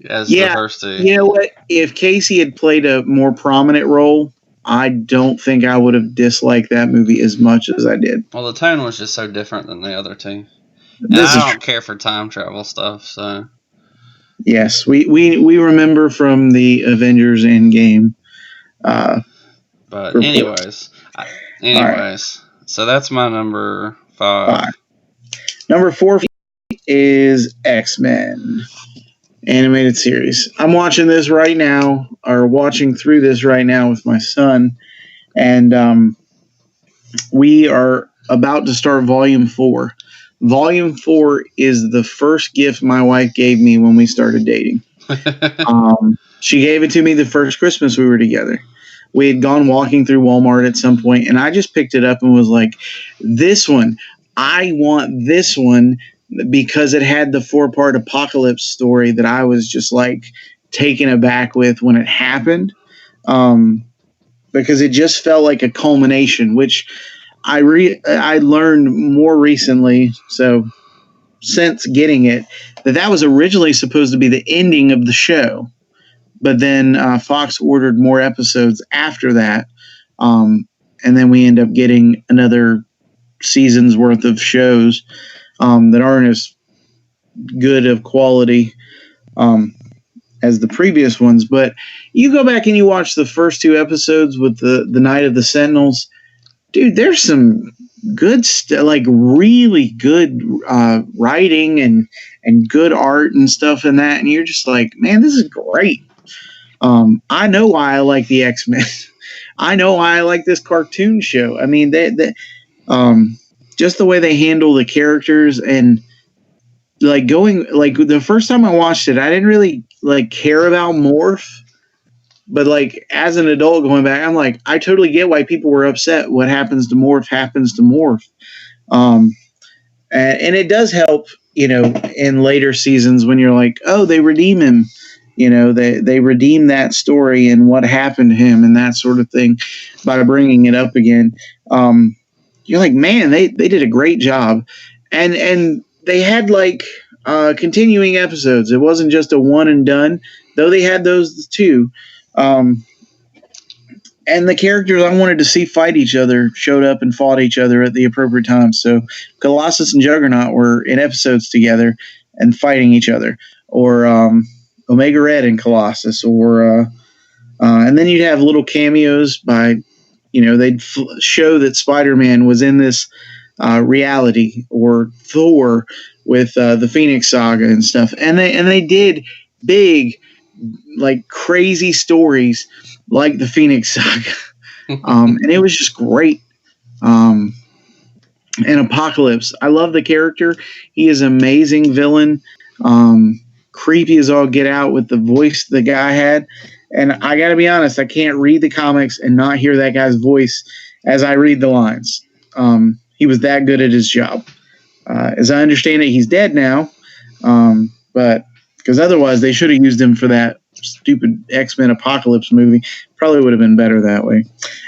as the first two. You know what? If Casey had played a more prominent role, I don't think I would have disliked that movie as much as I did. Well, the tone was just so different than the other two. And I don't care for time travel stuff, so. Yes, we remember from the Avengers Endgame. But anyways, so that's my number 5. Number 4 is X-Men animated series. I'm watching this right now, or watching through this right now with my son, and we are about to start Volume 4. Volume 4 is the first gift my wife gave me when we started dating. She gave it to me the first Christmas we were together. We had gone walking through Walmart at some point, and I just picked it up and was like, this one, I want this one, because it had the 4-part apocalypse story that I was just like taken aback with when it happened. Because it just felt like a culmination, which I learned more recently, so since getting it, that was originally supposed to be the ending of the show. But then Fox ordered more episodes after that, and then we end up getting another season's worth of shows that aren't as good of quality. as the previous ones. But you go back and you watch the first 2 episodes with the Night of the Sentinels, dude. There's some good stuff, like really good writing and good art and stuff in that, and you're just like, man, this is great. I know why I like the X-Men. I know why I like this cartoon show. I mean, just the way they handle the characters, and like the first time I watched it, I didn't really like care about Morph, but like as an adult going back, I'm like, I totally get why people were upset. What happens to Morph happens to Morph. And it does help, in later seasons when you're like, oh, they redeem him. They redeem that story and what happened to him and that sort of thing by bringing it up again. You're like, man, they did a great job. And they had like continuing episodes. It wasn't just a one and done, though they had those too. And the characters I wanted to see fight each other showed up and fought each other at the appropriate time. So Colossus and Juggernaut were in episodes together and fighting each other, or Omega Red and Colossus, or and then you'd have little cameos by, they'd show that Spider-Man was in this reality, or Thor with the Phoenix Saga and stuff, and they did big, like crazy stories like the Phoenix Saga, and it was just great. And Apocalypse, I love the character. He is an amazing villain. Creepy as all get out with the voice the guy had. And I got to be honest, I can't read the comics and not hear that guy's voice as I read the lines. He was that good at his job. As I understand it, he's dead now. But because otherwise they should have used him for that stupid X-Men Apocalypse movie. Probably would have been better that way.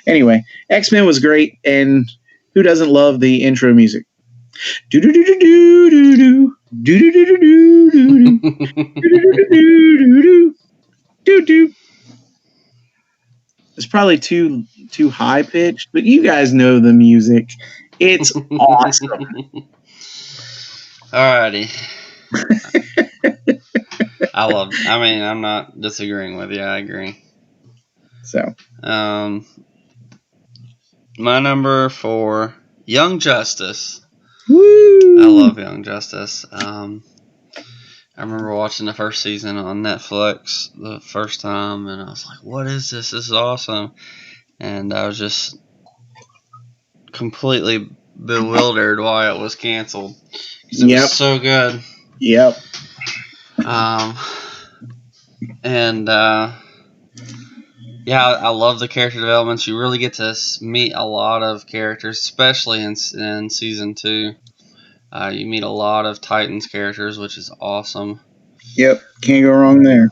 Anyway, X-Men was great, and who doesn't love the intro music? Do do do do do do do do do do do do do do do. It's probably too high pitched, but you guys know the music. It's awesome. Alrighty. I'm not disagreeing with you. I agree. So, my number 4, Young Justice. woo! I love Young Justice. I remember watching the first season on Netflix the first time, and I was like, what is this? This is awesome. And I was just completely bewildered why it was canceled. Because it was so good. Yep. And yeah, I love the character developments. You really get to meet a lot of characters, especially in season 2. You meet a lot of Titans characters, which is awesome. Yep, can't go wrong there.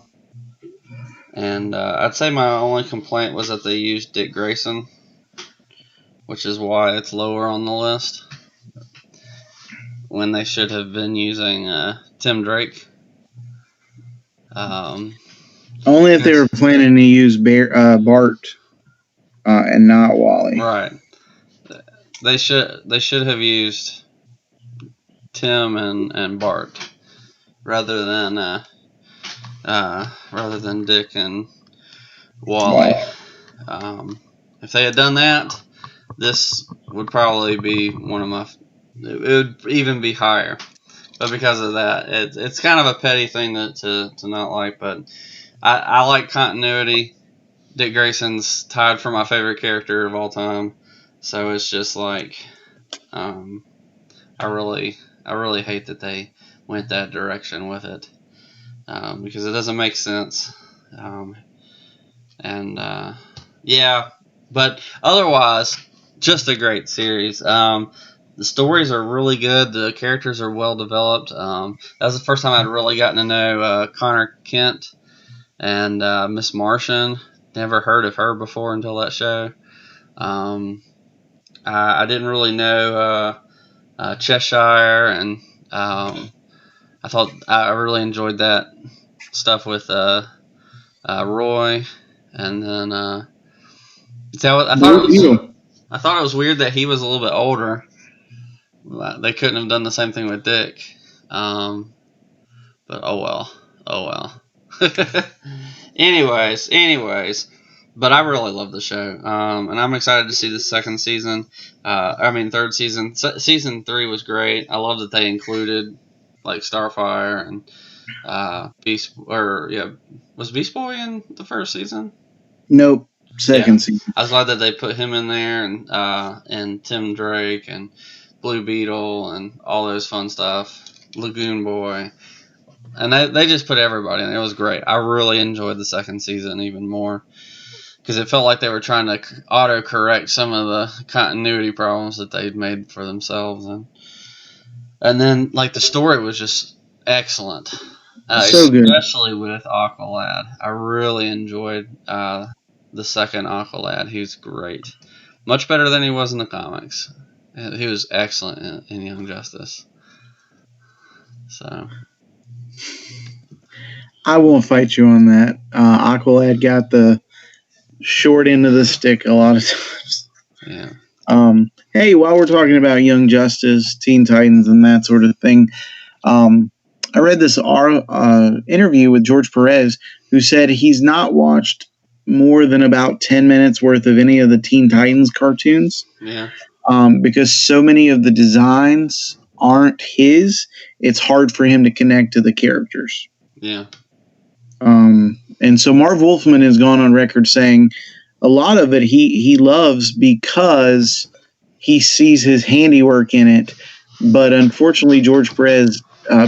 And I'd say my only complaint was that they used Dick Grayson, which is why it's lower on the list, when they should have been using Tim Drake. Only if they were planning to use Bart and not Wally. Right. They should have used Tim and Bart rather than Dick and Wally. If they had done that, this would probably be one of my. It would even be higher, but because of that, it's kind of a petty thing to not like. But I like continuity. Dick Grayson's tied for my favorite character of all time, so it's just like, I really hate that they went that direction with it, because it doesn't make sense. Yeah, but otherwise, just a great series. The stories are really good. The characters are well developed. That was the first time I'd really gotten to know Connor Kent and Miss Martian. Never heard of her before until that show. I didn't really know Cheshire, and I thought I really enjoyed that stuff with Roy, and then I thought it was weird that he was a little bit older. They couldn't have done the same thing with Dick, but oh well. anyways, but I really love the show, and I'm excited to see the second season. Third season. Season 3 was great. I love that they included like Starfire and Beast. Was Beast Boy in the first season? Nope. Second season. I was glad that they put him in there, and Tim Drake and Blue Beetle and all those fun stuff. Lagoon Boy. And they just put everybody in. It was great. I really enjoyed the second season even more because it felt like they were trying to auto-correct some of the continuity problems that they'd made for themselves. And then, like, the story was just excellent. So good. Especially with Aqualad. I really enjoyed the second Aqualad. He was great. Much better than he was in the comics. He was excellent in Young Justice. So... I won't fight you on that. Aqualad got the short end of the stick a lot of times. Yeah. Hey, while we're talking about Young Justice, Teen Titans, and that sort of thing, I read this interview with George Perez, who said he's not watched more than about 10 minutes worth of any of the Teen Titans cartoons. Yeah. Because so many of the designs aren't his, it's hard for him to connect to the characters. Yeah. And so Marv Wolfman has gone on record saying a lot of it he loves because he sees his handiwork in it. But unfortunately, George Perez,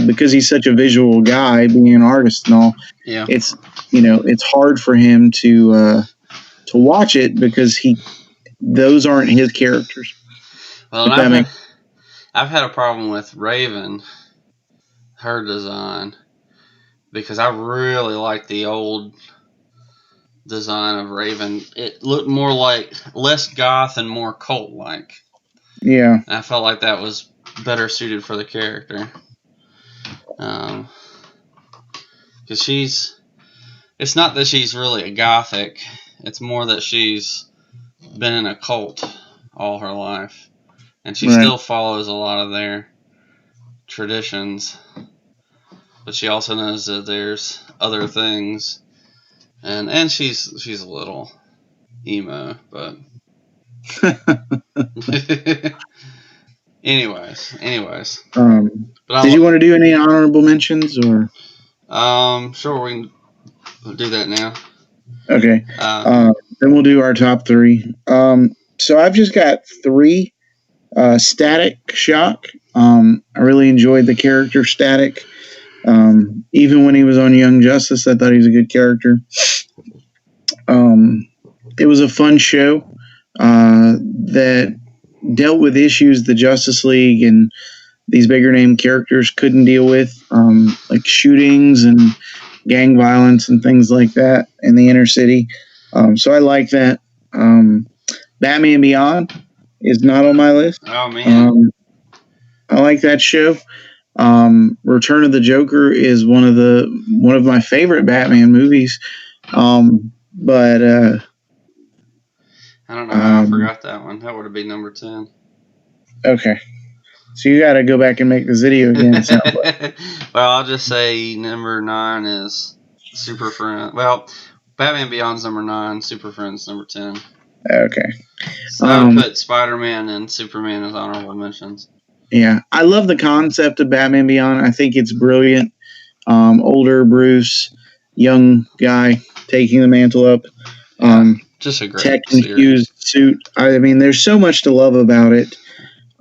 because he's such a visual guy, being an artist and all, it's hard for him to watch it because those aren't his characters. Well, I've had a problem with Raven, her design. Because I really like the old design of Raven. It looked more like less goth and more cult-like. Yeah. I felt like that was better suited for the character. Because it's not that she's really a gothic. It's more that she's been in a cult all her life. And she still follows a lot of their traditions. But she also knows that there's other things, and she's a little emo, but anyways. Did you want to do any honorable mentions or? Sure, we can do that now. Okay. Then we'll do our top 3. So I've just got 3. Static Shock. I really enjoyed the character Static. Even when he was on Young Justice, I thought he was a good character. It was a fun show that dealt with issues the Justice League and these bigger name characters couldn't deal with, like shootings and gang violence and things like that in the inner city. So I like that. Batman Beyond is not on my list. Oh, man. I like that show. Return of the Joker is one of my favorite Batman movies. But I don't know how I forgot that one. That would have been number 10. Okay. So you got to go back and make the video again. It sounds like. Well, I'll just say number 9 is Super Friends. Well, Batman Beyond's number 9, Super Friends number 10. Okay. So I would put Spider-Man and Superman as honorable mentions. Yeah, I love the concept of Batman Beyond. I think it's brilliant. Older Bruce, young guy taking the mantle up. Just a great tech-infused suit. I mean, there's so much to love about it.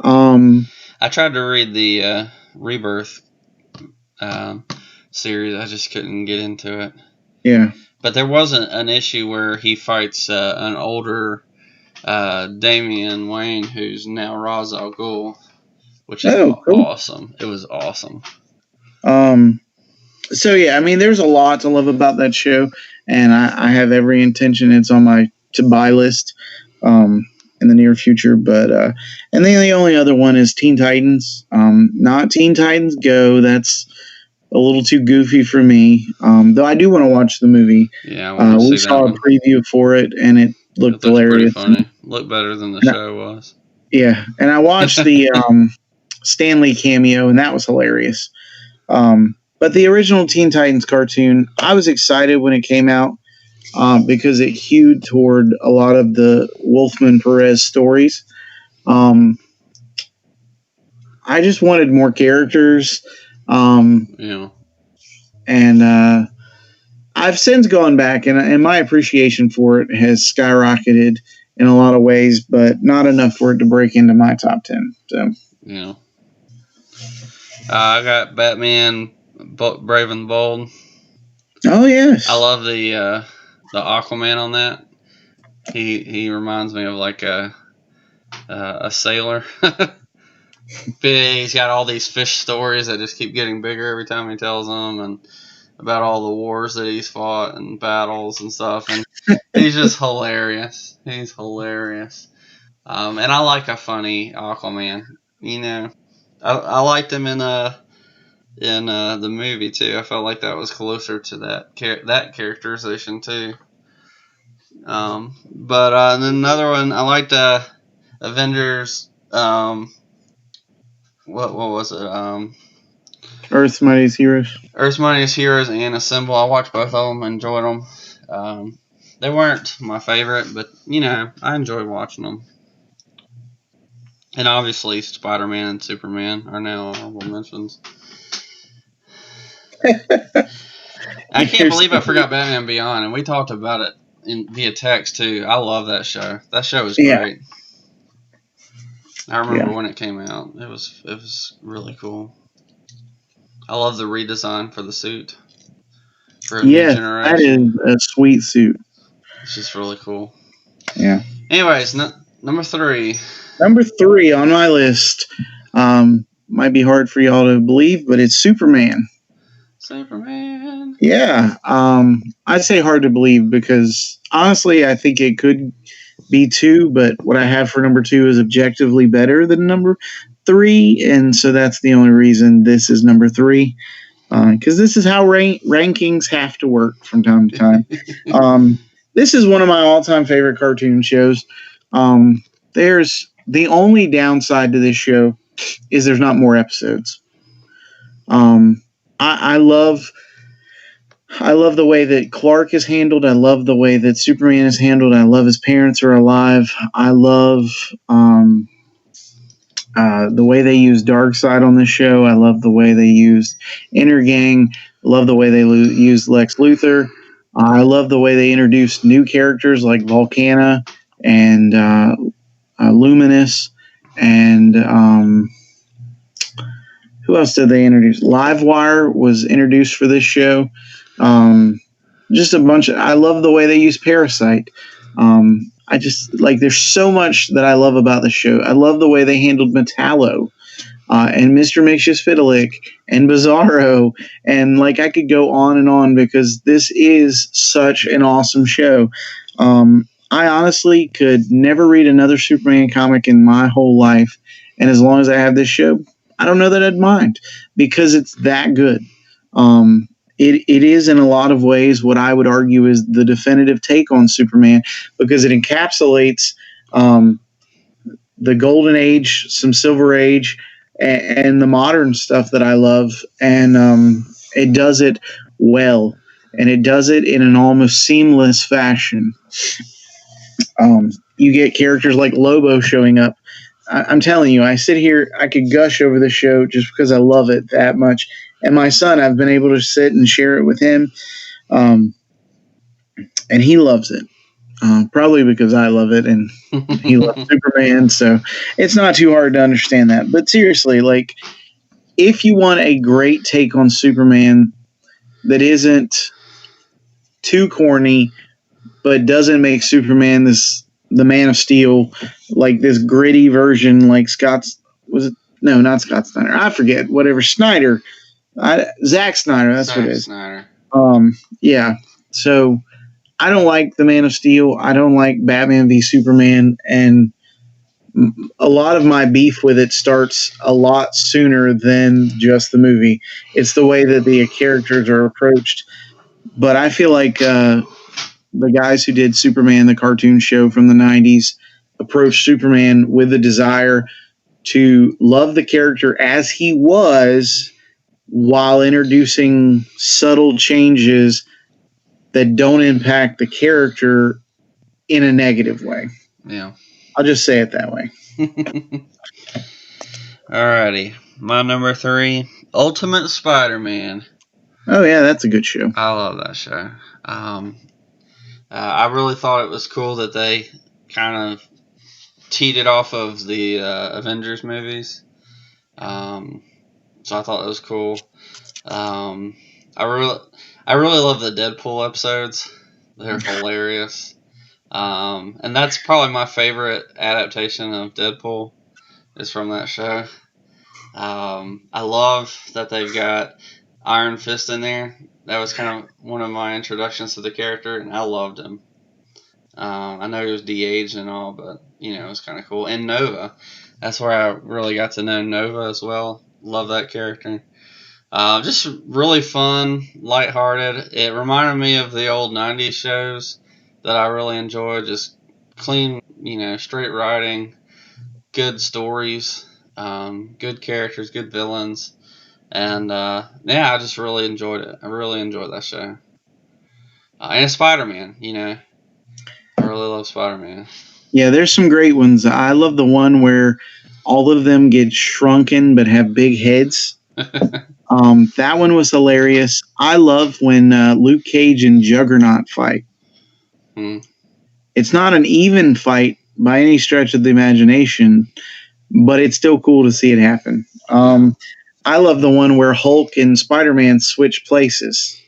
I tried to read the Rebirth series. I just couldn't get into it. Yeah. But there wasn't an issue where he fights an older Damian Wayne, who's now Ra's al Ghul, which is awesome. It was awesome. So, yeah, I mean, there's a lot to love about that show, and I have every intention it's on my to-buy list in the near future. But and then the only other one is Teen Titans. Not Teen Titans Go. That's a little too goofy for me. Though I do want to watch the movie. Yeah, we saw a preview for it, and it looked hilarious. Pretty funny. Looked better than the show was. Yeah, and I watched the Stanley cameo, and that was hilarious. But But the original Teen Titans cartoon, I was excited when it came out because it hewed toward a lot of the Wolfman Perez stories. I just wanted more characters. Yeah. And I've since gone back, and my appreciation for it has skyrocketed in a lot of ways, but not enough for it to break into my top 10. So, Yeah. I got Batman, Brave and the Bold. Oh yes, I love the Aquaman on that. He reminds me of like a sailor. He's got all these fish stories that just keep getting bigger every time he tells them, and about all the wars that he's fought and battles and stuff. And he's just hilarious. He's hilarious. And I like a funny Aquaman. You know, I liked him in the movie too. I felt like that was closer to that characterization too. But then another one I liked Avengers. What was it? Earth's Mightiest Heroes. Earth's Mightiest Heroes and Assemble. I watched both of them. Enjoyed them. They weren't my favorite, but I enjoyed watching them. And obviously, Spider-Man and Superman are now honorable mentions. I can't believe I forgot Batman Beyond, and we talked about it via text too. I love that show. That show was great. I remember when it came out. It was really cool. I love the redesign for the suit. Yes, that is a sweet suit. It's just really cool. Yeah. Anyways, number 3. Number 3 on my list might be hard for y'all to believe, but it's Superman. Superman. Yeah. I'd say hard to believe because honestly, I think it could be 2, but what I have for number 2 is objectively better than number 3, and so that's the only reason this is number 3. Because this is how rankings have to work from time to time. This is one of my all-time favorite cartoon shows. There's the only downside to this show is there's not more episodes. I love the way that Clark is handled. I love the way that Superman is handled. I love his parents are alive. I love the way they use Darkseid on this show. I love the way they used Intergang. I love the way they used Lex Luthor. I love the way they introduced new characters like Volcana and Luminous. And who else did they introduce? Livewire was introduced for this show. Just a bunch of... I love the way they use Parasite. I just there's so much that I love about the show. I love the way they handled Metallo and Mr. Mxyzptlk and Bizarro, and I could go on because this is such an awesome show. I honestly could never read another Superman comic in my whole life, and as long as I have this show, I don't know that I'd mind because it's that good. It is in a lot of ways what I would argue is the definitive take on Superman because it encapsulates the Golden Age, some Silver Age, and the modern stuff that I love. And it does it well. And it does it in an almost seamless fashion. You get characters like Lobo showing up. I'm telling you, I sit here, I could gush over the show just because I love it that much. And my son, I've been able to sit and share it with him, and he loves it. Probably because I love it and he loves Superman, so it's not too hard to understand that. But seriously, if you want a great take on Superman that isn't too corny, but doesn't make Superman the Man of Steel, this gritty version, not Scott Snyder. I forget, whatever, Snyder. Zack Snyder, that's what it is. Snyder. Yeah. So I don't like the Man of Steel. I don't like Batman v Superman, and a lot of my beef with it starts a lot sooner than just the movie. It's the way that the characters are approached. But I feel like the guys who did Superman, the cartoon show from the 90s, approached Superman with a desire to love the character as he was while introducing subtle changes that don't impact the character in a negative way. Yeah. I'll just say it that way. Alrighty. My number 3, Ultimate Spider-Man. Oh, yeah, that's a good show. I love that show. I really thought it was cool that they kind of teed it off of the Avengers movies. So I thought it was cool. I really love the Deadpool episodes. They're hilarious. And that's probably my favorite adaptation of Deadpool is from that show. I love that they've got Iron Fist in there. That was kind of one of my introductions to the character, and I loved him. I know he was de-aged and all, but it was kind of cool. And Nova, that's where I really got to know Nova as well. Love that character. Just really fun, lighthearted. It reminded me of the old '90s shows that I really enjoyed. Just clean, straight writing, good stories, good characters, good villains. And I just really enjoyed it. I really enjoyed that show. And Spider-Man, I really love Spider-Man. Yeah, there's some great ones. I love the one where all of them get shrunken but have big heads. That one was hilarious. I love when Luke Cage and Juggernaut fight. It's not an even fight by any stretch of the imagination, but it's still cool to see it happen. I love the one where Hulk and Spider-Man switch places.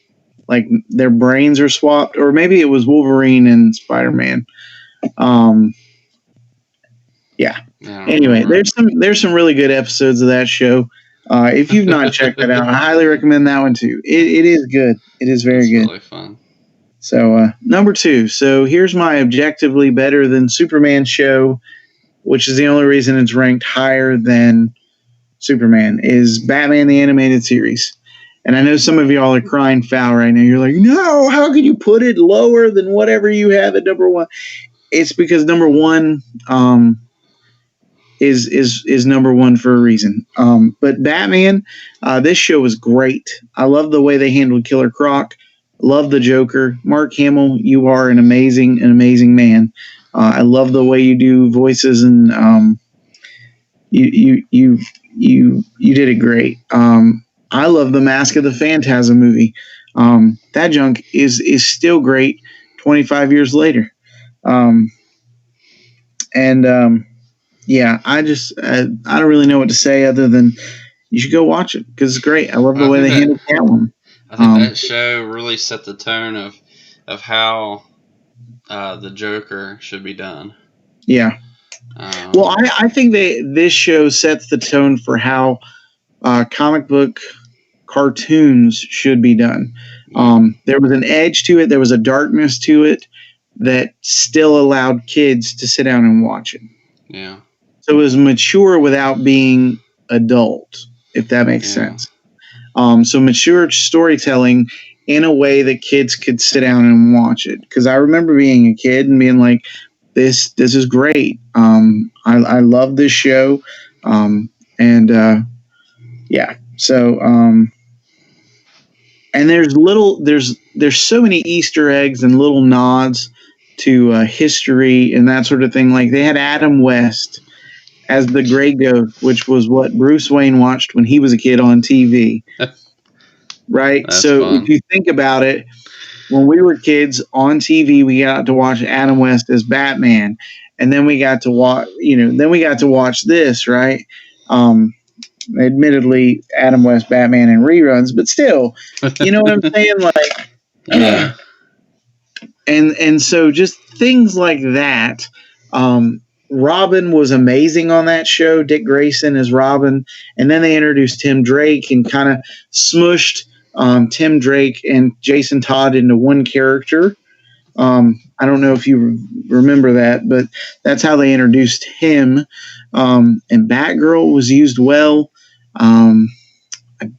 Like their brains are swapped, or maybe it was Wolverine and Spider-Man. Yeah. Anyway, there's some really good episodes of that show. If you've not checked that out, I highly recommend that one too. It is good. It is very good. Really fun. So number 2. So here's my objectively better than Superman show, which is the only reason it's ranked higher than Superman, is Batman the Animated Series. And I know some of y'all are crying foul right now. You're like, no, how could you put it lower than whatever you have at number 1? It's because number 1 is number 1 for a reason. But Batman, this show was great. I love the way they handled Killer Croc. Love the Joker. Mark Hamill, you are an amazing man. I love the way you do voices, and you did it great. I love the Mask of the Phantasm movie. That junk is still great 25 years later. Yeah, I don't really know what to say other than you should go watch it because it's great. I love the way they handle Catwoman. I think that show really set the tone of how the Joker should be done. Yeah. Well, I think this show sets the tone for how comic book cartoons should be done. There was an edge to it. There was a darkness to it that still allowed kids to sit down and watch it. Yeah. So it was mature without being adult, if that makes sense. So mature storytelling in a way that kids could sit down and watch it. Because I remember being a kid and being like, this is great. I love this show. Yeah. So, and there's so many Easter eggs and little nods to history and that sort of thing. Like they had Adam West as the Grey Ghost, which was what Bruce Wayne watched when he was a kid on TV. Right? So fun. If you think about it, when we were kids on TV, we got to watch Adam West as Batman, and then we got to watch this, right? Admittedly, Adam West Batman in reruns, but still, you know what I'm saying? Like, yeah. And so just things like that. Robin was amazing on that show. Dick Grayson as Robin, and then they introduced Tim Drake and kind of smushed Tim Drake and Jason Todd into one character. I don't know if you remember that, but that's how they introduced him. And Batgirl was used well. I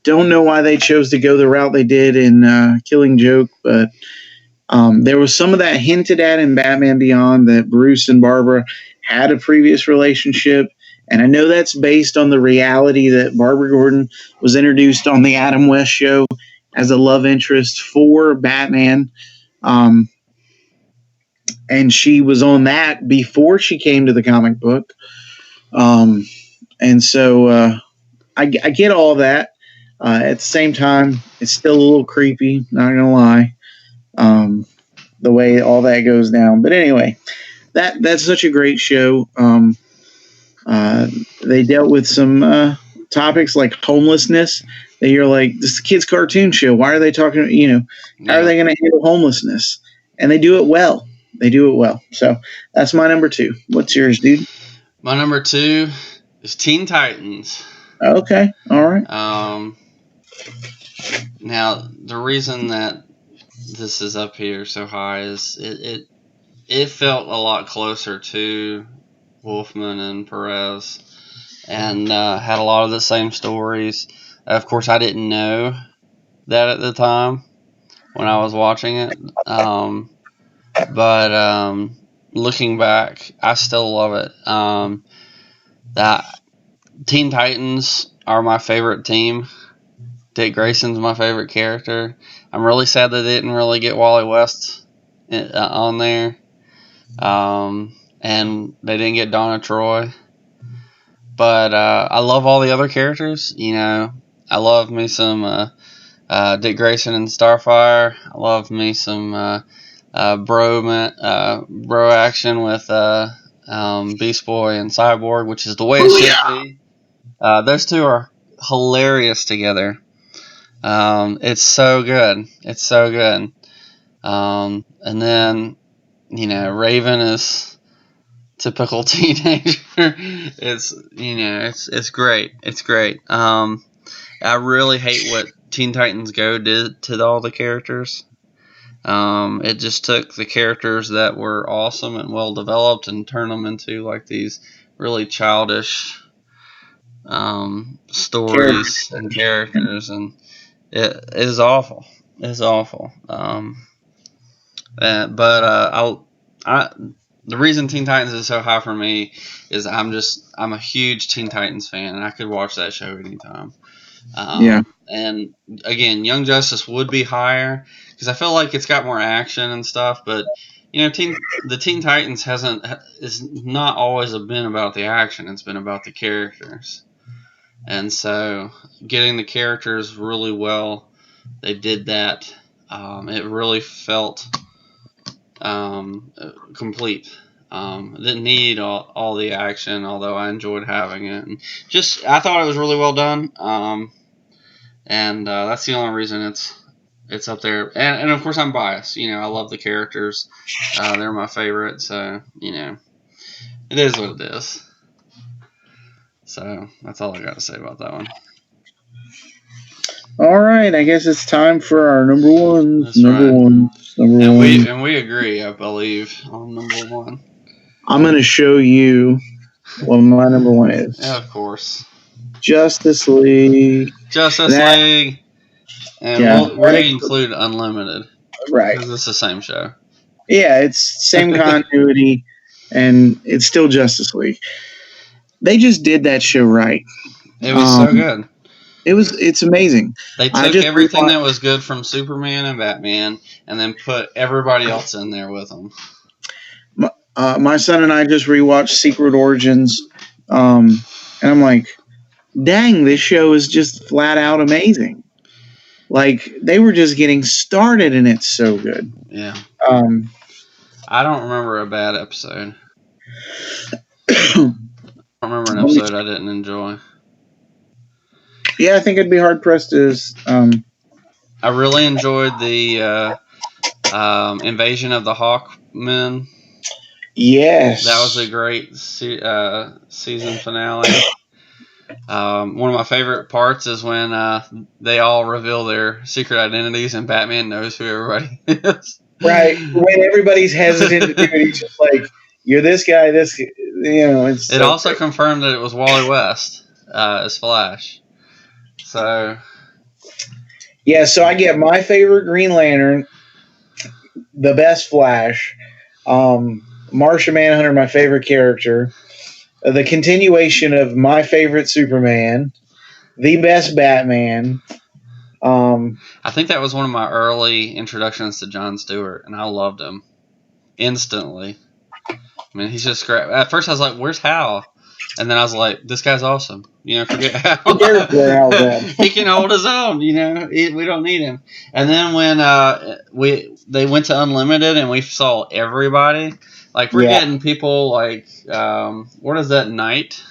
don't know why they chose to go the route they did in Killing Joke, but there was some of that hinted at in Batman Beyond that Bruce and Barbara had a previous relationship, And I know that's based on the reality that Barbara Gordon was introduced on the Adam West show as a love interest for Batman. And she was on that before she came to the comic book. And so I get all of that. At the same time, it's still a little creepy, not going to lie, the way all that goes down. But anyway, that's such a great show. They dealt with some topics like homelessness. That you're like, this is a kid's cartoon show. Why are they talking? How are they going to handle homelessness? And they do it well. They do it well. So that's my number 2. What's yours, dude? My number 2 is Teen Titans. Okay. All right. Now, the reason that this is up here so high is it felt a lot closer to Wolfman and Perez, and had a lot of the same stories. Of course, I didn't know that at the time when I was watching it, but looking back, I still love it. That Teen Titans are my favorite team. Dick Grayson's my favorite character. I'm really sad they didn't really get Wally West on there. And they didn't get Donna Troy. But I love all the other characters. I love me some Dick Grayson and Starfire. I love me some bro action with Beast Boy and Cyborg, which is the way it should be. Those two are hilarious together. It's so good. It's so good. And then, Raven is typical teenager. It's great. It's great. I really hate what Teen Titans Go did to all the characters. It just took the characters that were awesome and well developed and turned them into like these really childish stories and characters, and it is awful. It's awful. The reason Teen Titans is so high for me is I'm a huge Teen Titans fan, and I could watch that show anytime. And again, Young Justice would be higher because I feel like it's got more action and stuff. But the Teen Titans is not always been about the action; it's been about the characters. And so, getting the characters really well, they did that. It really felt complete. It didn't need all the action, although I enjoyed having it. And I thought it was really well done. And that's the only reason it's up there. And of course, I'm biased. I love the characters. They're my favorite. So it is what it is. So that's all I got to say about that one. All right, I guess it's time for our number ones. And we agree, I believe, on number 1. I'm going to show you what my number 1 is. Yeah, of course. Justice League. League. And we'll include Unlimited. Right. Because it's the same show. Yeah, it's same continuity, and it's still Justice League. They just did that show right. It was so good. It's amazing. They took everything that was good from Superman and Batman and then put everybody else in there with them. My son and I just rewatched Secret Origins, and I'm like, dang, this show is just flat out amazing. Like, they were just getting started, and it's so good. Yeah. I don't remember a bad episode. I don't remember an episode I didn't enjoy. Yeah, I think it'd be hard pressed to. I really enjoyed the Invasion of the Hawkmen. Yes, that was a great season finale. One of my favorite parts is when they all reveal their secret identities, and Batman knows who everybody is. Right, when everybody's hesitant to do it, he's just like, "You're this guy, this." It also confirmed that it was Wally West as Flash. So, yeah, so I get my favorite Green Lantern, the best Flash, Martian Manhunter, my favorite character, the continuation of my favorite Superman, the best Batman. I think that was one of my early introductions to Jon Stewart, and I loved him instantly. I mean, he's just great. At first, I was like, "Where's Hal?" And then I was like, "This guy's awesome." Forget Hal. He can hold his own. We don't need him. And then when they went to Unlimited and we saw everybody, like we're getting people like what is that Knight?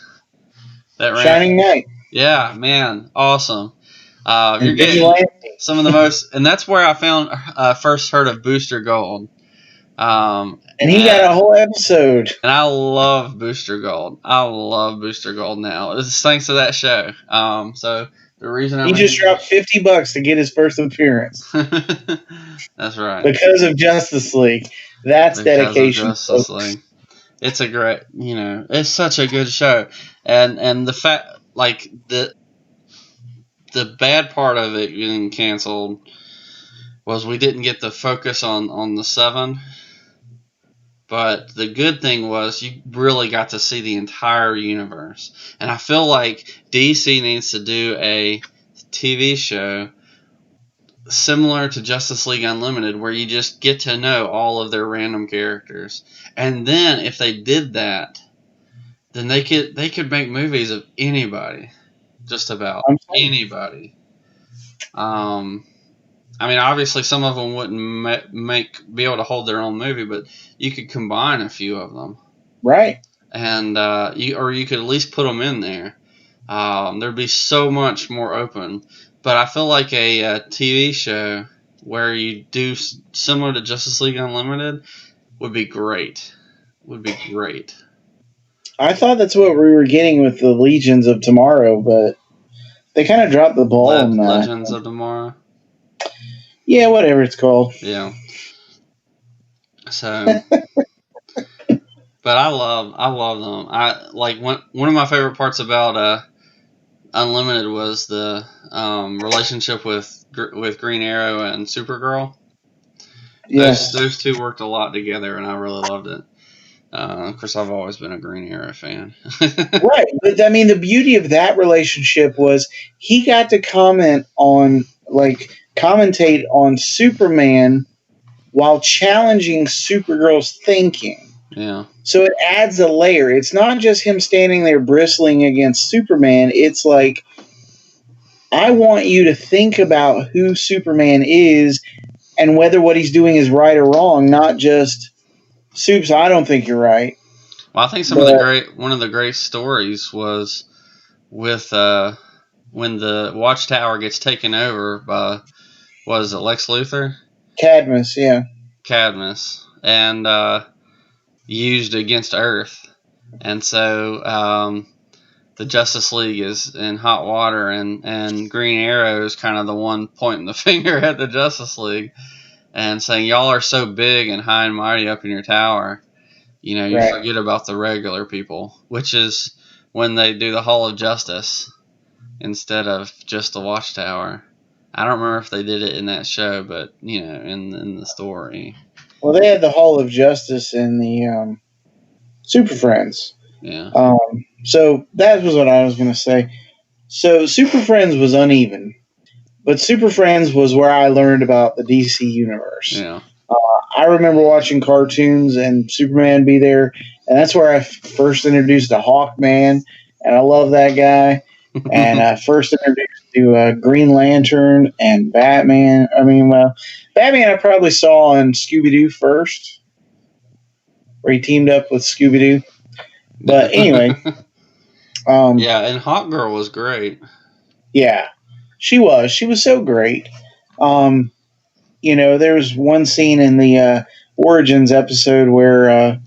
That Shining Knight. Yeah, man, awesome. You're getting some of the most, and that's where I found first heard of Booster Gold. And he got a whole episode. And I love Booster Gold. I love Booster Gold now. It's thanks to that show. So the reason he just dropped $50 to get his first appearance. That's right. Because of Justice League. That's dedication. Justice League. It's a great, it's such a good show, and the fact, like the bad part of it getting canceled was we didn't get the focus on the 7. But the good thing was you really got to see the entire universe. And I feel like DC needs to do a TV show similar to Justice League Unlimited where you just get to know all of their random characters. And then if they did that, then they could make movies of anybody. Just about anybody. I mean, obviously, some of them wouldn't be able to hold their own movie, but you could combine a few of them, right? And you could at least put them in there. There'd be so much more open. But I feel like a TV show where you do similar to Justice League Unlimited would be great. I thought that's what we were getting with the Legions of Tomorrow, but they kind of dropped the ball on that. Legends of Tomorrow. Yeah, whatever it's called. Yeah. So, but I love them. I like one of my favorite parts about Unlimited was the relationship with Green Arrow and Supergirl. Yes. Those two worked a lot together, and I really loved it. Of course, I've always been a Green Arrow fan. Right, but I mean, the beauty of that relationship was he got to commentate on Superman while challenging Supergirl's thinking. Yeah. So it adds a layer. It's not just him standing there bristling against Superman. It's like, I want you to think about who Superman is and whether what he's doing is right or wrong, not just, Supes, I don't think you're right. Well, I think one of the great stories was with when the Watchtower gets taken over by, was it Lex Luthor? Cadmus, yeah. Cadmus, and used against Earth. And so the Justice League is in hot water, and Green Arrow is kind of the one pointing the finger at the Justice League and saying, y'all are so big and high and mighty up in your tower, you forget about the regular people, which is when they do the Hall of Justice instead of just the Watchtower. I don't remember if they did it in that show, but, in the story. Well, they had the Hall of Justice in the Super Friends. Yeah. So that was what I was going to say. So Super Friends was uneven, but Super Friends was where I learned about the DC universe. Yeah. I remember watching cartoons and Superman be there, and that's where I first introduced to Hawkman, and I love that guy. And I first introduced to Green Lantern and Batman. Batman I probably saw on Scooby-Doo first, where he teamed up with Scooby-Doo. But anyway. Yeah, and Hawk Girl was great. Yeah, she was. She was so great. There was one scene in the Origins episode where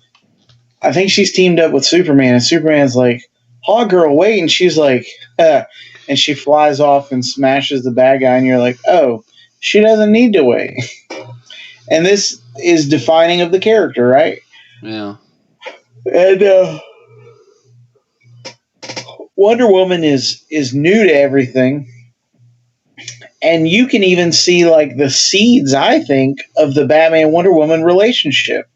I think she's teamed up with Superman, and Superman's like, Hawk Girl, wait, and she's like, and she flies off and smashes the bad guy, and you're like, oh, she doesn't need to wait. And this is defining of the character, right? Yeah. And Wonder Woman is new to everything. And you can even see, the seeds, I think, of the Batman-Wonder Woman relationship.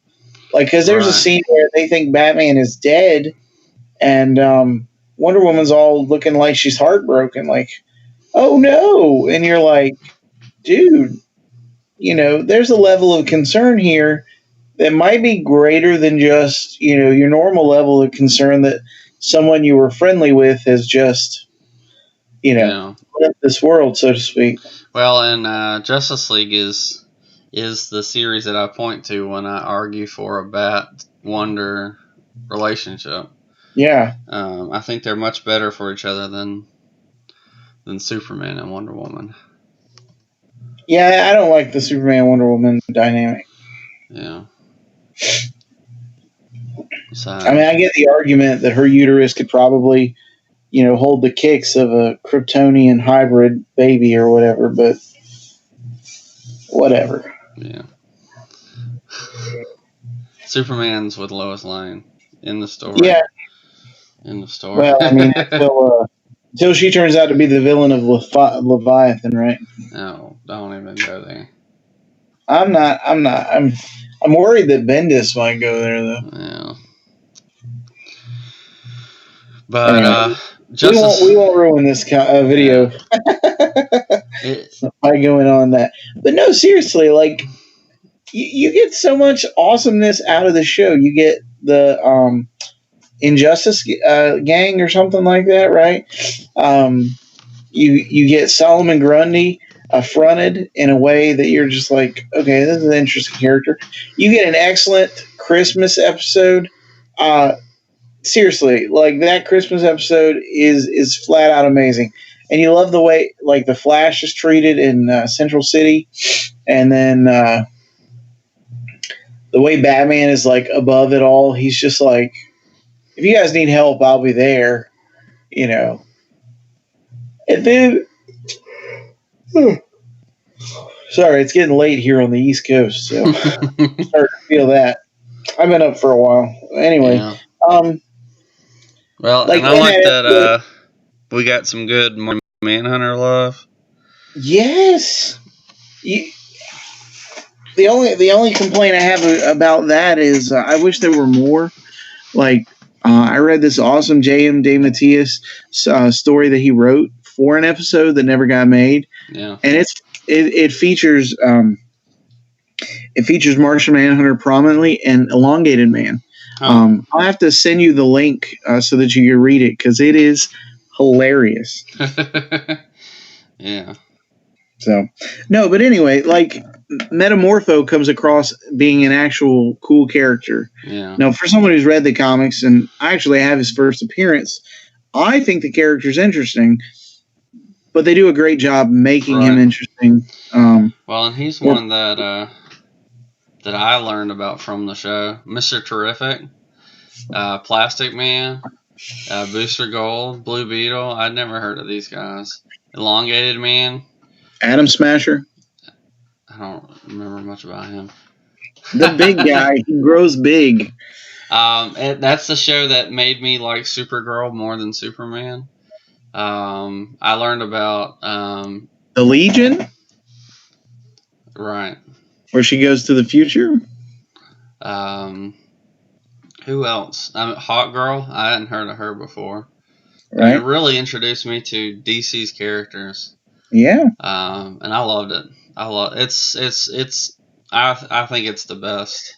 Because there's a scene where they think Batman is dead, and Wonder Woman's all looking like she's heartbroken, like, oh no, and you're like, dude, there's a level of concern here that might be greater than just your normal level of concern that someone you were friendly with has just Yeah. left this world, so to speak. Well, and Justice League is the series that I point to when I argue for a Bat-Wonder relationship. Yeah. I think they're much better for each other than Superman and Wonder Woman. Yeah, I don't like the Superman Wonder Woman dynamic. Yeah. So, I mean, I get the argument that her uterus could probably, hold the kicks of a Kryptonian hybrid baby or whatever, but whatever. Yeah. Superman's with Lois Lane in the story. Yeah. In the story. Well, I mean, until she turns out to be the villain of Leviathan, right? No, don't even go there. I'm not. I'm worried that Bendis might go there, though. Yeah. But we won't ruin this video by going on that. But no, seriously, like you get so much awesomeness out of the show. You get the Injustice gang or something like that, right? You get Solomon Grundy affronted in a way that you're just like, okay, this is an interesting character. You get an excellent Christmas episode. Seriously, like that Christmas episode is flat out amazing, and you love the way like the Flash is treated in Central City, and then the way Batman is like above it all. He's just like, if you guys need help, I'll be there, And then, sorry, it's getting late here on the East Coast, so I'm starting to feel that. I've been up for a while. Anyway, yeah. Well, like, and I like that we got some good Manhunter love. Yes. The only complaint I have about that is I wish there were more. Like, I read this awesome J.M. DeMatteis story that he wrote for an episode that never got made. Yeah. And it features Martian Manhunter prominently and Elongated Man. Oh. I'll have to send you the link so that you can read it because it is hilarious. Yeah. So, no, but anyway, like Metamorpho comes across being an actual cool character. Yeah. Now, for someone who's read the comics, and I actually have his first appearance, I think the character's interesting, but they do a great job making him interesting. Well, and he's one that I learned about from the show. Mr. Terrific, Plastic Man, Booster Gold, Blue Beetle. I'd never heard of these guys. Elongated Man. Atom Smasher. I don't remember much about him. The big guy. He grows big. That's the show that made me like Supergirl more than Superman. I learned about the Legion. Right. Where she goes to the future. Who else? Hawk Girl. I hadn't heard of her before. Right. It really introduced me to DC's characters. Yeah. And I loved it. It's. I think it's the best.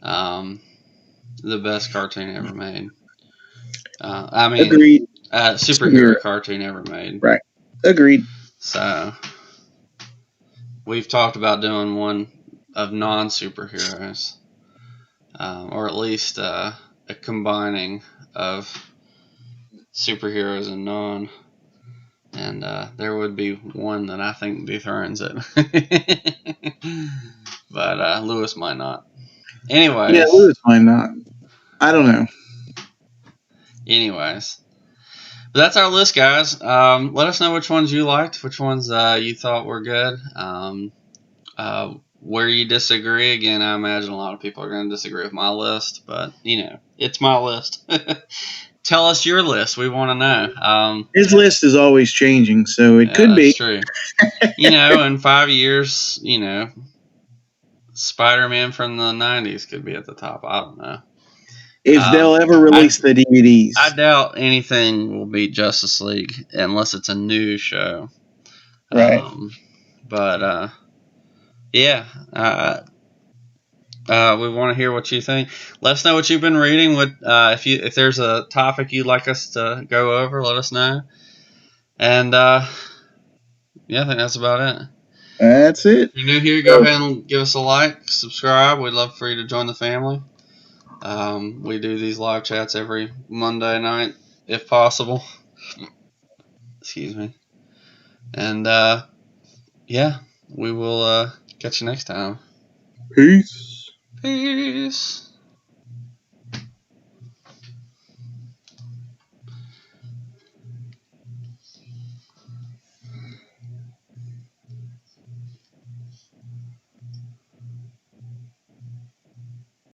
The best cartoon ever made. Agreed. Superhero cartoon ever made. Right. Agreed. So we've talked about doing one of non-superheroes, or at least a combining of superheroes and non. And there would be one that I think dethrones it. But Lewis might not. Anyways. Yeah, Lewis might not. I don't know. Anyways. But that's our list, guys. Let us know which ones you liked, which ones you thought were good. Where you disagree. Again, I imagine a lot of people are going to disagree with my list. But, it's my list. Tell us your list. We want to know. His list is always changing, so it could be. That's true. In 5 years, Spider-Man from the 90s could be at the top. I don't know. if they'll ever release the DVDs. I doubt anything will beat Justice League unless it's a new show. Right. But yeah, we want to hear what you think. Let us know what you've been reading. If there's a topic you'd like us to go over, let us know. And yeah, I think that's about it. That's it. If you're new here, go ahead and give us a like, subscribe. We'd love for you to join the family. We do these live chats every Monday night, if possible. Excuse me. And yeah, we will catch you next time. Peace. Peace.